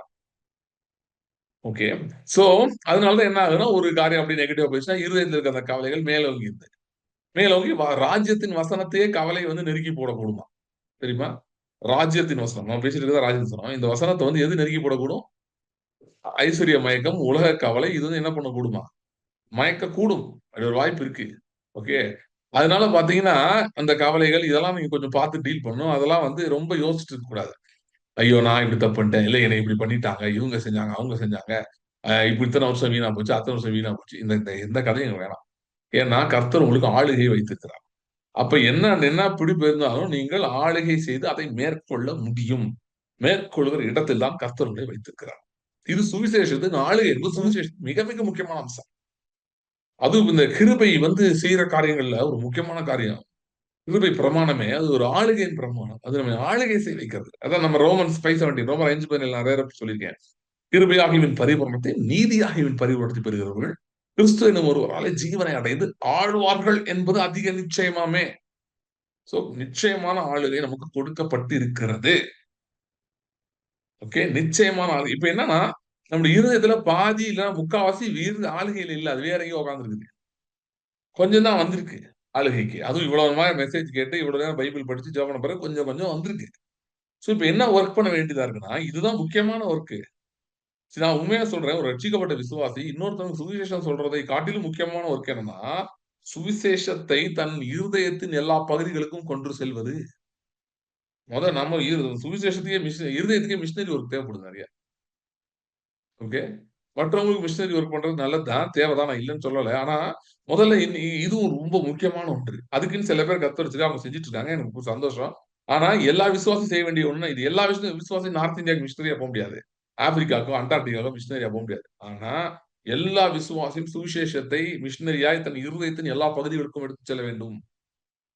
ஓகே. சோ, அதனால தான் என்ன ஆகுதுன்னா, ஒரு காரியம் அப்படி நெகட்டிவா போயிருச்சுன்னா, இருதயத்துல இருக்க அந்த கவலைகள் மேலோங்கிருது. மேலோங்கி ராஜ்யத்தின் வசனத்தையே கவலை வந்து நெருக்கி போடக்கூடுமாம். தெரியுமா? ராஜ்யத்தின் வசனம். நம்ம பேசிட்டு இருக்கிறது ராஜ்யத்தின் வசனம். இந்த வசனத்த வந்து எது நெருக்கி போடக்கூடும்? ஐஸ்வர்ய மயக்கம், உலக கவலை இது வந்து என்ன பண்ணக்கூடுமா? மயக்கக்கூடும். அப்படி ஒரு வாய்ப்பு இருக்கு. ஓகே. அதனால பார்த்தீங்கன்னா, அந்த கவலைகள் இதெல்லாம் நீங்க கொஞ்சம் பார்த்து டீல் பண்ணணும். அதெல்லாம் வந்து ரொம்ப யோசிச்சுட்டு இருக்கக்கூடாது. ஐயோ! நான் இப்படி தப்பு பண்ணிட்டேன். இல்ல என்னை இப்படி பண்ணிட்டாங்க. இவங்க செஞ்சாங்க, அவங்க செஞ்சாங்க. இப்ப இத்தன வருஷம் வீணா போச்சு, அத்தன வருஷம் வீணா போச்சு. இந்த இந்த எந்த கதையும் எனக்கு வேணாம். ஏன்னா கர்த்தர் உங்களுக்கு ஆளுகை வைத்திருக்கிறார். அப்ப என்ன என்ன பிடிப்பு இருந்தாலும் நீங்கள் ஆளுகை செய்து அதை மேற்கொள்ள முடியும். மேற்கொள்கிற இடத்தில் தான் கர்த்தர் உங்களை வைத்திருக்கிறார். இது சுவிசேஷத்தின் ஆளுகை என்பது சுவிசேஷத்தின் மிக மிக முக்கியமான அம்சம். அதுவும் இந்த கிருபை வந்து செய்யற காரியங்கள்ல ஒரு முக்கியமான காரியம். கிருபை பிரமாணமே அது ஒரு ஆளுகையின் பிரமாணம். அது நம்ம ஆளுகை செய்ய வைக்கிறது. அதான் நம்ம ரோமன்ஸ் 5:17 ரோமர் 5:17 நிறைய தடவை சொல்லியிருக்கேன். கிருபையாகிவின் பரிபூரணத்தை நீதியாகிவின் பரிபூரணத்தை பெறுகிறவர்கள் கிறிஸ்து எனும் ஒருவராலே ஜீவனை அடைந்து ஆழ்வார்கள் என்பது அதிக நிச்சயமாமே. சோ நிச்சயமான ஆளுகை நமக்கு கொடுக்கப்பட்டு இருக்கிறது. ஓகே. நிச்சயமான ஆளுகை. இப்ப என்னன்னா, நம்முடைய இருதயத்துல பாதி இல்ல முக்காவாசி ஆளுகையில இல்ல. அது வேற எங்கேயோ உட்கார்ந்திருக்குது. கொஞ்சம் தான் வந்திருக்கு ஆளுகைக்கு. அதுவும் இவ்வளவு நேரம் மெசேஜ் கேட்டு, இவ்வளவு நேரம் பைபிள் படிச்சு ஜெபம் பண்ண பிறகு கொஞ்சம் கொஞ்சம் வந்திருக்கு. சோ இப்ப என்ன வொர்க் பண்ண வேண்டியதா இருக்குன்னா, இதுதான் முக்கியமான வொர்க். சரி நான் உண்மையா சொல்றேன். ஒரு ரட்சிக்கப்பட்ட விசுவாசி இன்னொருத்தவங்க சுவிசேஷம் சொல்றதை காட்டிலும் முக்கியமான வொர்க் என்னன்னா, சுவிசேஷத்தை தன் இருதயத்தின் எல்லா பகுதிகளுக்கும் கொண்டு செல்வது. நம்ம சுவிசேஷத்துக்கே இருதயத்துக்கே மிஷனரி ஒர்க் தேவைப்படுது நெறைய. ஓகே. மற்றவங்களுக்கு மிஷனரி ஒர்க் பண்றது நல்லது தான். தேவை தான். நான் இல்லன்னு சொல்லல. ஆனா, முதல்ல இதுவும் ரொம்ப முக்கியமான ஒன்று. அதுக்குன்னு சில பேர் கத்து வச்சிருக்காங்க. அவங்க செஞ்சுட்டு இருக்காங்க. எனக்கு சந்தோஷம். ஆனா, எல்லா விசுவாசியும் செய்ய வேண்டிய ஒண்ணு இது. எல்லா விசுவாசியும் நார்த் இந்தியாவுக்கு மிஷனரியா போ முடியாது. ஆப்பிரிக்காக்கோ, அண்டார்டிகாக்கோ மிஷனரியா போ முடியாது. ஆனா, எல்லா விசுவாசியும் சுவிசேஷத்தை மிஷனரியாய் தன் இருதயத்தின் எல்லா பகுதிகளுக்கும் எடுத்துச் செல்ல வேண்டும்.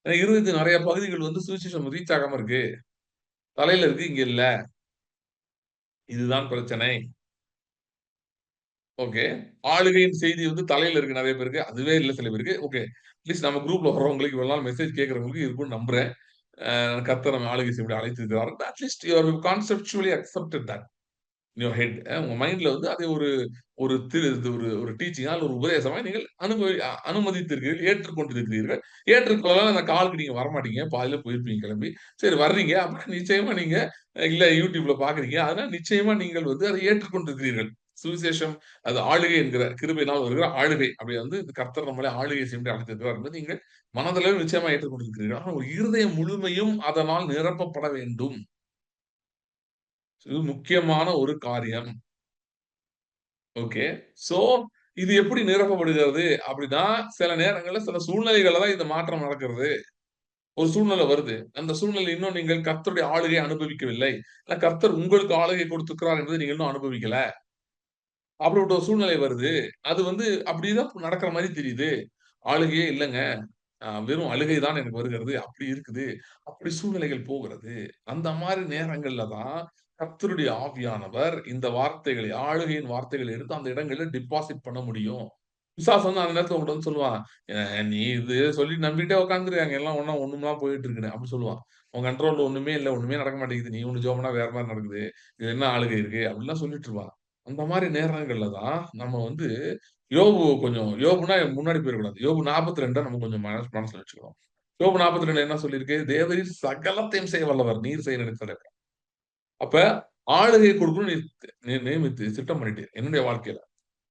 இருதயத்தின் நிறைய பகுதிகள் வந்து சுவிசேஷம் ரீச் ஆகாம இருக்கு. தலையில இருக்கு, இங்க இல்ல. இதுதான் பிரச்சனை. ஓகே. ஆளுகையின் செய்தி வந்து தலையில இருக்கு நெறைய பேருக்கு. அதுவே இல்ல சில பேருக்கு. ஓகே. அட்லீஸ்ட் நம்ம குரூப்ல வர்றவங்களுக்கு இவ்வளவு நாள் மெசேஜ் கேட்கிறவங்களுக்கு இருக்கும்னு நம்புறேன். கர்த்தர் நம்ம ஆளுகை செய்யும்படி அழைத்திருக்கிறார். At least you are conceptually accepted that in your head. உங்க மைண்ட்ல வந்து அதை ஒரு ஒரு ஒரு ஒரு டீச்சிங்கா ஒரு உபதேசமா நீங்கள் அனுமதித்திருக்கிறீர்கள், ஏற்றுக்கொண்டிருக்கிறீர்கள். ஏற்றுக்கொள்ளலாம் அந்த காலுக்கு நீங்க வரமாட்டீங்க. பாதியில போயிருப்பீங்க கிளம்பி. சரி வர்றீங்க அப்படின்னா நிச்சயமா நீங்க இல்ல YouTubeல பார்க்குறீங்க. அதனால நிச்சயமா நீங்கள் வந்து அதை ஏற்றுக்கொண்டிருக்கிறீர்கள். சுவிசேஷம் அது ஆளுகை என்கிற கிருபையினால் வருகிற ஆளுகை. அப்படி வந்து கர்த்தர் நம்மளை ஆளுகை செய்யும்படி அழைத்திருக்கிறார் என்பது நீங்கள் மனதளவில் நிச்சயமா ஏற்றுக்கொண்டிருக்கிறீர்கள். ஆனால் உங்கள் இருதயம் முழுமையும் அதனால் நிரப்பப்பட வேண்டும். இது முக்கியமான ஒரு காரியம். ஓகே. சோ இது எப்படி நிரப்பப்படுகிறது அப்படின்னா, சில நேரங்கள்ல சில சூழ்நிலைகள்ல தான் இந்த மாற்றம் நடக்கிறது. ஒரு சூழ்நிலை வருது. அந்த சூழ்நிலை இன்னும் நீங்கள் கர்த்தருடைய ஆளுகையை அனுபவிக்கவில்லை. இல்ல கர்த்தர் உங்களுக்கு ஆளுகை கொடுத்திருக்கிறார் என்பதை நீங்க இன்னும் அனுபவிக்கல. அப்படிப்பட்ட ஒரு சூழ்நிலை வருது. அது வந்து அப்படிதான் நடக்கிற மாரி தெரியுது. ஆளுகையே இல்லங்க. வெறும் அழுகை தான் எனக்கு வருகிறது. அப்படி இருக்குது. அப்படி சூழ்நிலைகள் போகிறது. அந்த மாரி நேரங்கள்ல தான் கர்த்தருடைய ஆவியானவர் இந்த வார்த்தைகளை, ஆளுகையின் வார்த்தைகளை எடுத்து அந்த இடங்கள்ல டெபாசிட் பண்ண முடியும். பிசாசு வந்து அந்த நேரத்துல உன்கிட்ட வந்து சொல்லுவான். நீ இது சொல்லி நம்பிட்டே உட்கார்ந்துரு. அங்க எல்லாம் ஒண்ணுமா போயிட்டு இருக்குன்னு." அப்படி சொல்லுவான். "உன் கண்ட்ரோல்ல ஒண்ணுமே இல்ல. ஒண்ணுமே நடக்க மாட்டேங்குது. நீ ஒண்ணு ஜெபம் பண்ணா வேற மாரி நடக்குது. இதுல என்ன ஆளுகை இருக்கு?" அப்படிலாம் சொல்லிட்டு இருப்பான். அந்த மாரி நேரங்கள்ல தான் நம்ம வந்து யோபுனா முன்னாடி போயிறக்கூடாது. யோபு 42 நம்ம கொஞ்சம் மனசுல வச்சுக்கணும். யோபு 42 என்ன சொல்லியிருக்கு? "தேவரீர் சகலத்தையும் செய்ய வல்லவர். நீர் செய்ய நினைத்ததை." அப்ப ஆளுகை கொடுக்கணும்னு நியமித்து திட்டம் பண்ணிட்டீர் என்னுடைய வாழ்க்கையில.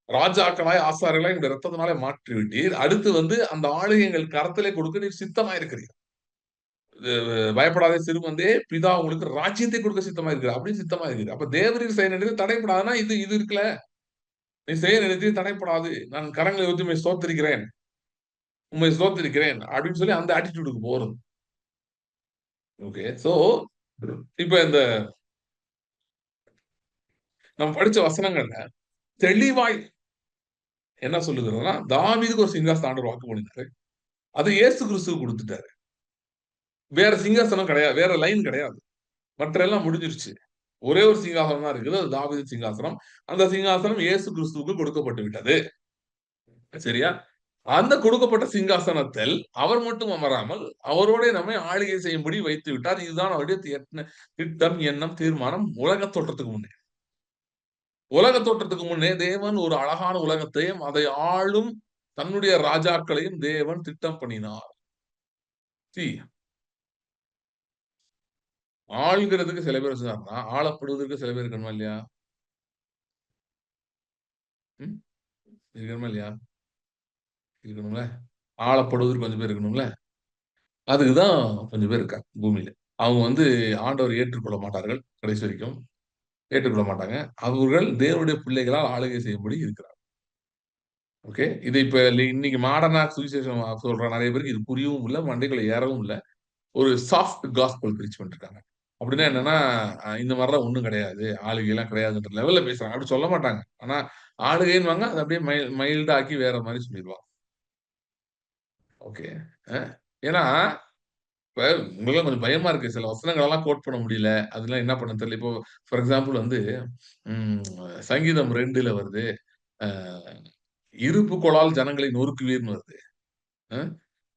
ராஜாக்களாய், ஆசாரியர்களாய் என்னுடைய ரத்தத்தினாலே மாற்றி விட்டீர். அடுத்து வந்து அந்த ஆளுகை எங்கள் கரத்திலே கொடுக்க நீர் சித்தமாயிருக்கிறீர். பயப்படாதே சிறுமந்தே, பிதா உங்களுக்கு ராஜ்யத்தை கொடுக்க சித்தமாயிருக்கிறார். அப்படின்னு சித்தமாயிருக்கிறார். அப்ப தேவரீர் செய்ய நினைத்தது தடைப்படாதுன்னா இது இது இருக்குல்ல. நீ செய்ய நினைத்தது தடைப்படாது. நான் கரங்களை உயர்த்தி உம்மை ஸ்தோத்திரிக்கிறேன். உம்மை ஸ்தோத்திரிக்கிறேன். அப்படின்னு சொல்லி அந்த ஆட்டிட்யூடுக்கு போறது. ஓகே. சோ இப்ப இந்த நம்ம படிச்ச வசனங்கள்ல தெளிவாய் என்ன சொல்லுகிறதுன்னா, தாவீதுக்கு ஒரு சிங்காசனம் ஆண்டவர் வாக்கு பண்ணினாரு. அதை இயேசு கிறிஸ்துவுக்கு குடுத்துட்டாரு. வேற சிங்காசனம் கிடையாது. வேற லைன் கிடையாது. மற்ற எல்லாம் முடிஞ்சிருச்சு. ஒரே ஒரு சிங்காசனம் தான் இருக்குது. அது தாவீது சிங்காசனம். அந்த சிங்காசனம் இயேசு கிறிஸ்துவுக்கு கொடுக்கப்பட்டு விட்டது. சரியா? அந்த கொடுக்கப்பட்ட சிங்காசனத்தில் அவர் மட்டும் அமராமல், அவரோடே நம்மை ஆளுகை செய்யும்படி வைத்து விட்டார். இதுதான் அவருடைய திட்டம், எண்ணம், தீர்மானம் உலகத் தோற்றத்துக்கு முன்னே. உலகத் தோற்றத்துக்கு முன்னே தேவன் ஒரு அழகான உலகத்தையும், அதை ஆளும் தன்னுடைய ராஜாக்களையும் தேவன் திட்டம் பண்ணினார். See, ஆள்கிறதுக்கு சில பேர் வச்சிருக்காருன்னா, ஆளப்படுவதற்கு சில பேர் இருக்கணுமா இல்லையா? ம். இருக்கணுமா இல்லையா? இருக்கணும்ல. ஆளப்படுவதற்கு கொஞ்சம் பேர் இருக்கணும்ல. அதுக்கு தான் கொஞ்சம் பேர் இருக்காங்க பூமியில. அவங்க வந்து ஆண்டவரை ஏற்றுக்கொள்ள மாட்டார்கள் கடைசி வரைக்கும். ஏற்றுக்கொள்ள மாட்டாங்க. அவர்கள் தேவனுடைய பிள்ளைகளால் ஆளுகை செய்யும்படி இருக்கிறார். ஓகே. இது இப்ப இன்னைக்கு மாடர்னா சுவிசேஷம் சொல்ற நெறைய பேருக்கு இது புரியவும் இல்ல, மண்டைக்குள்ள ஏறவும் இல்ல. ஒரு சாஃப்ட் காஸ்பல் பிரீச் பண்ணிட்டுருக்காங்க. அப்படின்னா என்னன்னா, இந்த மாரிலாம் ஒண்ணும் கிடையாது. ஆளுகைலாம் கிடையாதுன்ற லெவல்ல பேசுறாங்க. அப்படி சொல்ல மாட்டாங்க. ஆனா ஆளுகைன்னுவாங்க. அத அப்படியே மைல்டா ஆக்கி வேற மாரி சொல்லிருவாங்க. ஓகே. அ ஏன்னா, இப்ப உங்களுக்கெல்லாம் கொஞ்சம் பயமா இருக்கு. சில வசனங்களெல்லாம் கோட் பண்ண முடியல. அதெல்லாம் என்ன பண்ண தெரியல. இப்போ ஃபார் எக்ஸாம்பிள் வந்து ம் சங்கீதம் 2ல வருது. அ இருப்பு கோலால் ஜனங்களை நொறுக்குவீர்ன்னு வருது. அ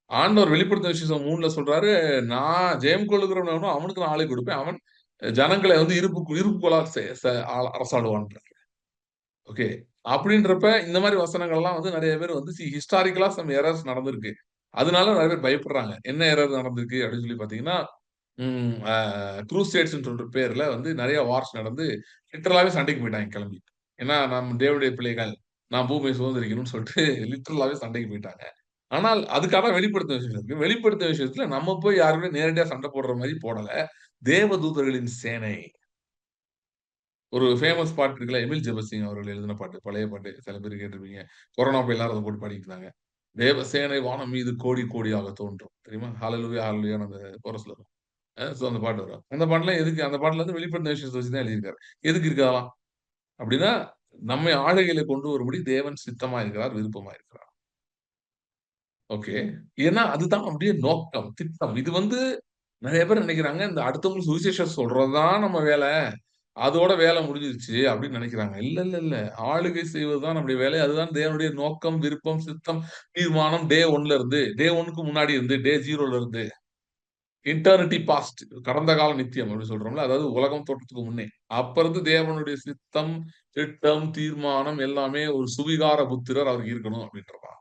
ஆண்டவர் வெளிப்படுத்தின விசேஷம் 3ல சொல்றாரு, நான் ஜெயம் கொள்ளுகிறவன் அவனுக்கு நான் ஆளை கொடுப்பேன். அவன் ஜனங்களை வந்து இருப்பு கோலால் செ செ அரசாளுவான்றார். ஓகே. அப்படின்றப்ப இந்த மாரி வசனங்கள்லாம் வந்து நெறைய பேர் வந்து ஹிஸ்டாரிக்கலா சம் எரர்ஸ் நடந்திருக்கு. அதனால நெறைய பேர் பயப்படுறாங்க. என்ன எரர் நடந்திருக்கு அப்படின்னு சொல்லி பார்த்தீங்கன்னா, ம் அ க்ரூசேட்ஸ்ன்னு சொல்ற பேர்ல வந்து நெறைய வார்ஸ் நடந்து லிட்டரலாவே சண்டைக்கு போயிட்டாங்க கிளம்பி. ஏன்னா, நம் தேவனுடைய பிள்ளைகள், நான் பூமியை சுதந்திரிக்கணும்னு சொல்லிட்டு லிட்டரலாவே சண்டைக்கு போயிட்டாங்க. ஆனால் அதுக்கான வெளிப்படுத்தின விஷயம் இருக்கு. வெளிப்படுத்தின விஷயத்துல நம்ம போய் யாருமே நேரடியா சண்டை போடுற மாரி போடல. தேவதூதர்களின் சேனை. ஒரு ஃபேமஸ் பாட்டு இருக்குல்ல, எமில் ஜெபசிங் அவர்கள் எழுதின பாட்டு. பழைய பாட்டு. சில பேர் கேட்டிருப்பீங்க. கொரோனா அப்ப எல்லாரும் அத போட்டு பாடிட்டு இருந்தாங்க. தேவசேனை வானம் மீது கோடி கோடியாக தோன்றும். தெரியுமா? ஹalleluya ஹalleluயான்னு அந்த கோரஸ்ல வரும். சோ அந்த பாட்டு வரும். அந்த பாட்டுலாம் எதுக்கு? அந்த பாட்டுல வந்து வெளிப்படுத்தின விஷயத்த வச்சு தான் எழுதியிருக்காரு. எதுக்கு இருக்கு அதெல்லாம்? அப்படின்னா, நம்மை ஆளுகையில கொண்டு வரும்படி தேவன் சித்தமா இருக்கிறார், விருப்பமா இருக்கிறார். ஓகே. ஏன்னா அதுதான் அப்படியே நோக்கம், திட்டம். இது வந்து நிறைய பேர் நினைக்கிறாங்க, இந்த அடுத்தவங்களுக்கு சுவிசேஷம் சொல்றதுதான் நம்ம வேலை. அதோட வேலை முடிஞ்சிருச்சு அப்படின்னு நினைக்கிறாங்க. இல்ல, இல்ல, இல்ல. ஆளுகை செய்வதுதான் நம்முடைய வேலை. அதுதான் தேவனுடைய நோக்கம், விருப்பம், சித்தம், தீர்மானம் டே 1ல இருந்து, டே 1க்கு முன்னாடி இருந்து, டே 0ல இருந்து. இட்டர்னிட்டி பாஸ்ட், கடந்த கால நித்தியம் அப்படின்னு சொல்றோம்ல. அதாவது உலகம் தோற்றத்துக்கு முன்னே. அப்ப இருந்து தேவனுடைய சித்தம், திட்டம், தீர்மானம் எல்லாமே ஒரு சுவிகார புத்திரர் அவருக்கு இருக்கணும் அப்படின்றதான்.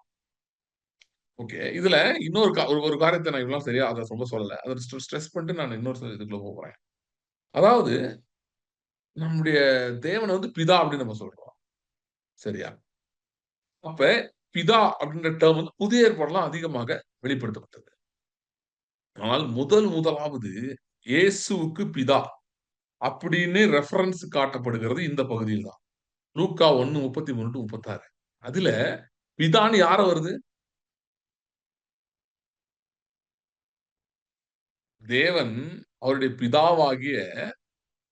ஓகே. இதுல இன்னொரு ஒரு காரியத்தை நான் இவ்வளவு சரியா அத ரொம்ப சொல்லல. அத ஸ்ட்ரெஸ் பண்ணிட்டு நான் இன்னொரு இதுக்குள்ள போறேன். அதாவது நம்முடைய தேவன் வந்து பிதா அப்படின்னு நம்ம சொல்றோம். சரியா? அப்ப பிதா அப்படின்ற டெர்ம் வந்து புதிய ஏற்பாடுலாம் அதிகமாக வெளிப்படுத்தப்பட்டது. ஆனால் முதலாவது இயேசுவுக்கு பிதா அப்படின்னு ரெஃபரன்ஸ் காட்டப்படுகிறது இந்த பகுதியில் தான். லூக்கா 1:33-36. அதுல பிதான்னு யார வருது? தேவன் அவருடைய பிதாவாகிய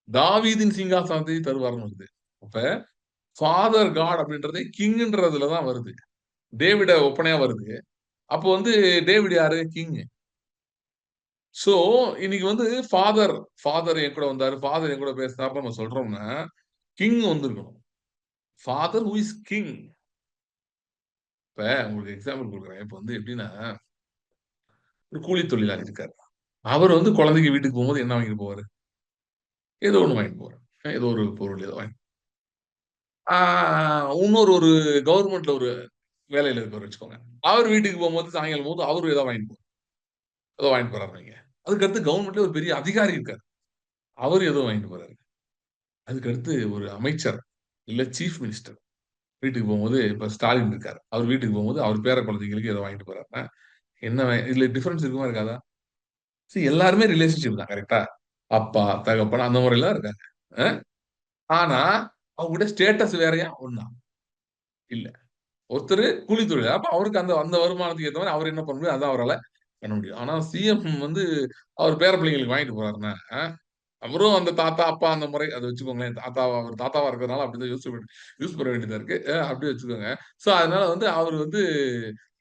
தாவீதின் சிங்காசனத்தை தருவார்ன்னு வருது. அப்ப ஃபாதர் காட் அப்படின்றதே கிங்ன்றதுல தான் வருது. டேவிட ஒப்பனையா வருது. அப்போ வந்து டேவிட் யாரு? கிங். சோ இன்னைக்கு வந்து ஃபாதர் என் கூட வந்தாரு, ஃபாதர் என் கூட பேசினார்ன்னு நம்ம சொல்றோம்னா, கிங் வந்திருக்கணும். Father who is king. இப்ப உங்களுக்கு எக்ஸாம்பிள் குடுக்குறேன். இப்ப வந்து எப்படின்னா, ஒரு கூலி தொழிலாளி இருக்காரு. அவர் வந்து குழந்தைக்கு வீட்டுக்கு போகும்போது என்ன வாங்கிட்டு போவாரு? ஏதோ ஒண்ணு வாங்கிட்டு போவாரு. ஏதோ ஒரு பொருள் ஏதோ வாங்கி ஆ இன்னொரு கவர்மெண்ட்ல ஒரு வேலையில இருக்காரு வச்சுக்கோங்க. அவர் வீட்டுக்கு போகும்போது சாயங்காலம் போது அவரு ஏதோ வாங்கிட்டு ஏதோ வாங்கிட்டு போறாருன்னு வைங்க. அதுக்கடுத்து கவர்மெண்ட்ல ஒரு பெரிய அதிகாரி இருக்காரு. அவரு ஏதோ வாங்கிட்டு போறாரு. அதுக்கடுத்து ஒரு அமைச்சர், இல்ல சீஃப் மினிஸ்டர் வீட்டுக்கு போகும்போது இப்ப ஸ்டாலின் இருக்காரு. அவர் வீட்டுக்கு போகும்போது அவர் பேர குழந்தைகளுக்கு ஏதோ வாங்கிட்டு போறாருன்னா, இதுல டிஃபரன்ஸ் இருக்குமா இருக்காதா? எல்லாருமே ரிலேஷன்ஷிப் தான் கரெக்ட்டா? அப்பா, தகப்பன் அந்த முறையில இருக்காங்க. அ ஆனா, அவங்களுடைய ஸ்டேட்டஸ் வேறயா? ஒண்ணா? இல்ல. ஒருத்தரு கூலி தொழிலாளி. அப்ப அவருக்கு அந்த அந்த வருமானத்துக்கு ஏத்த மாரி அவர் என்ன பண்ண முடியும்? அதான் அவரால பண்ண முடியும். ஆனா சிஎம் வந்து அவர் பேர பிள்ளைங்களுக்கு வாங்கிட்டு போறாருன்னா, அவரும் அந்த தாத்தா, அப்பா அந்த முறை அத வச்சுக்கோங்களேன். அவர் தாத்தாவா இருக்கிறதுனால அப்படிதான் யூஸ் பண்ண வேண்டியதா இருக்கு. அப்படி வச்சுக்கோங்க. சோ அதனால வந்து அவரு வந்து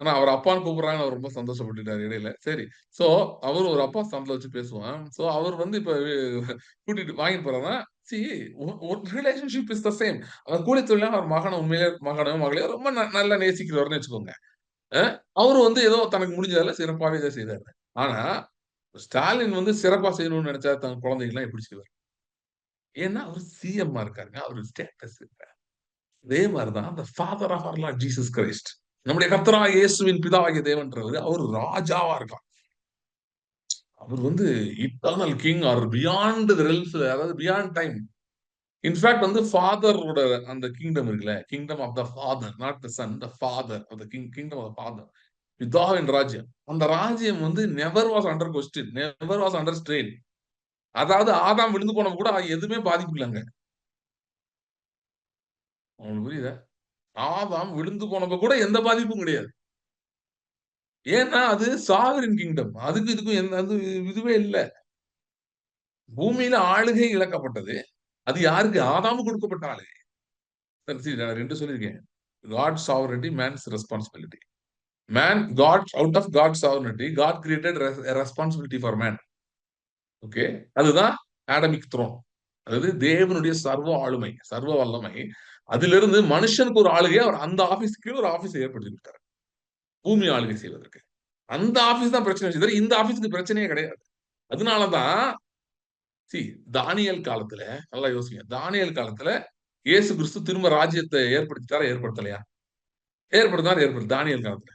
ஆனா அவர் அப்பான்னு கூப்பிடுறாங்கன்னு அவர் ரொம்ப சந்தோஷப்பட்டுட்டாரு இடையில. சரி. சோ அவரு ஒரு அப்பா ஸ்தானத்துல வச்சு பேசுவான். சோ அவர் வந்து இப்ப கூட்டிட்டு வாங்கிட்டு போறாருன்னா, see relationship is the same. அந்த கூலி தொழிலாளி அவர் மகனையோ மகளையோ ரொம்ப நல்லா நேசிக்கிறவர்ன்னு வச்சுக்கோங்க. அ அவரு வந்து ஏதோ தனக்கு முடிஞ்சதுல சிறப்பாவே இத செய்றாரு. ஆனா, ஸ்டாலின் வந்து சிறப்பா செய்யணும்னு நெனச்சா தன் குழந்தைகள்லாம் எப்படி செய்வாரு? ஏன்னா, அவரு சிஎம்மா இருக்காருங்க. அவரு ஸ்டேட்டஸ் இல்ல. அதே மாரி தான் the father of our Lord Jesus Christ. நம்முடைய கர்த்தராகிய இயேசுவின் பிதாவாகிய தேவன்றவரு, அவரு ராஜாவா இருக்கார். அவர் வந்து eternal king or beyond the realms அதாவது பியாண்ட் டைம். இன்ஃபாக்ட் வந்து ஃபாதரோட அந்த கிங்டம் இருக்குல்ல, kingdom of the father, not the son, the father of the kingdom of the father. பிதாவின் ராஜ்யம். அந்த ராஜ்யம் வந்து never was under question, never was under strain. அதாவது ஆதாம் விழுந்து போனப்ப கூட எதுவுமே பாதிப்பு இல்லங்க. உங்களுக்கு புரியுதா? ஆதாம் விழுந்து போனப்ப கூட எந்த பாதிப்பும் கிடையாது. ஏன்னா அது சாவரின் கிங்டம். அதுக்கும் இதுக்கும் எந்த அது இதுவே இல்ல. பூமியில ஆளுகை இழக்கப்பட்டது. அது யாருக்கு? ஆதாமுக்கு கொடுக்கப்பட்ட ஆளுகை. நான் 2 சொல்லியிருக்கேன். God's sovereignty, man's responsibility. Out of God's sovereignty, God created responsibility for man. Okay. அதுதான் ஆடமிக் த்ரோன். அதாவது தேவனுடைய சர்வ ஆளுமை, சர்வ வல்லமை. அதிலிருந்து மனுஷனுக்கு ஒரு ஆளுகை அவர் அந்த ஆபீஸ்க்கு கீழ ஒரு ஆபீஸ் ஏற்படுத்தி விட்டார். பூமி ஆளுகை செய்வதற்கு. அந்த ஆபீஸ் தான் பிரச்சனை வச்சது. இந்த ஆபீஸ்க்கு பிரச்சனையே கிடையாது. அதனால தான் சி தானியேல் காலத்துல நல்லா யோசிங்க. தானியேல் காலத்துல இயேசு கிறிஸ்து திரும்ப ராஜ்யத்தை ஏற்படுத்திட்டாரா? ஏற்படுத்தலையா? தானியேல் காலத்துல.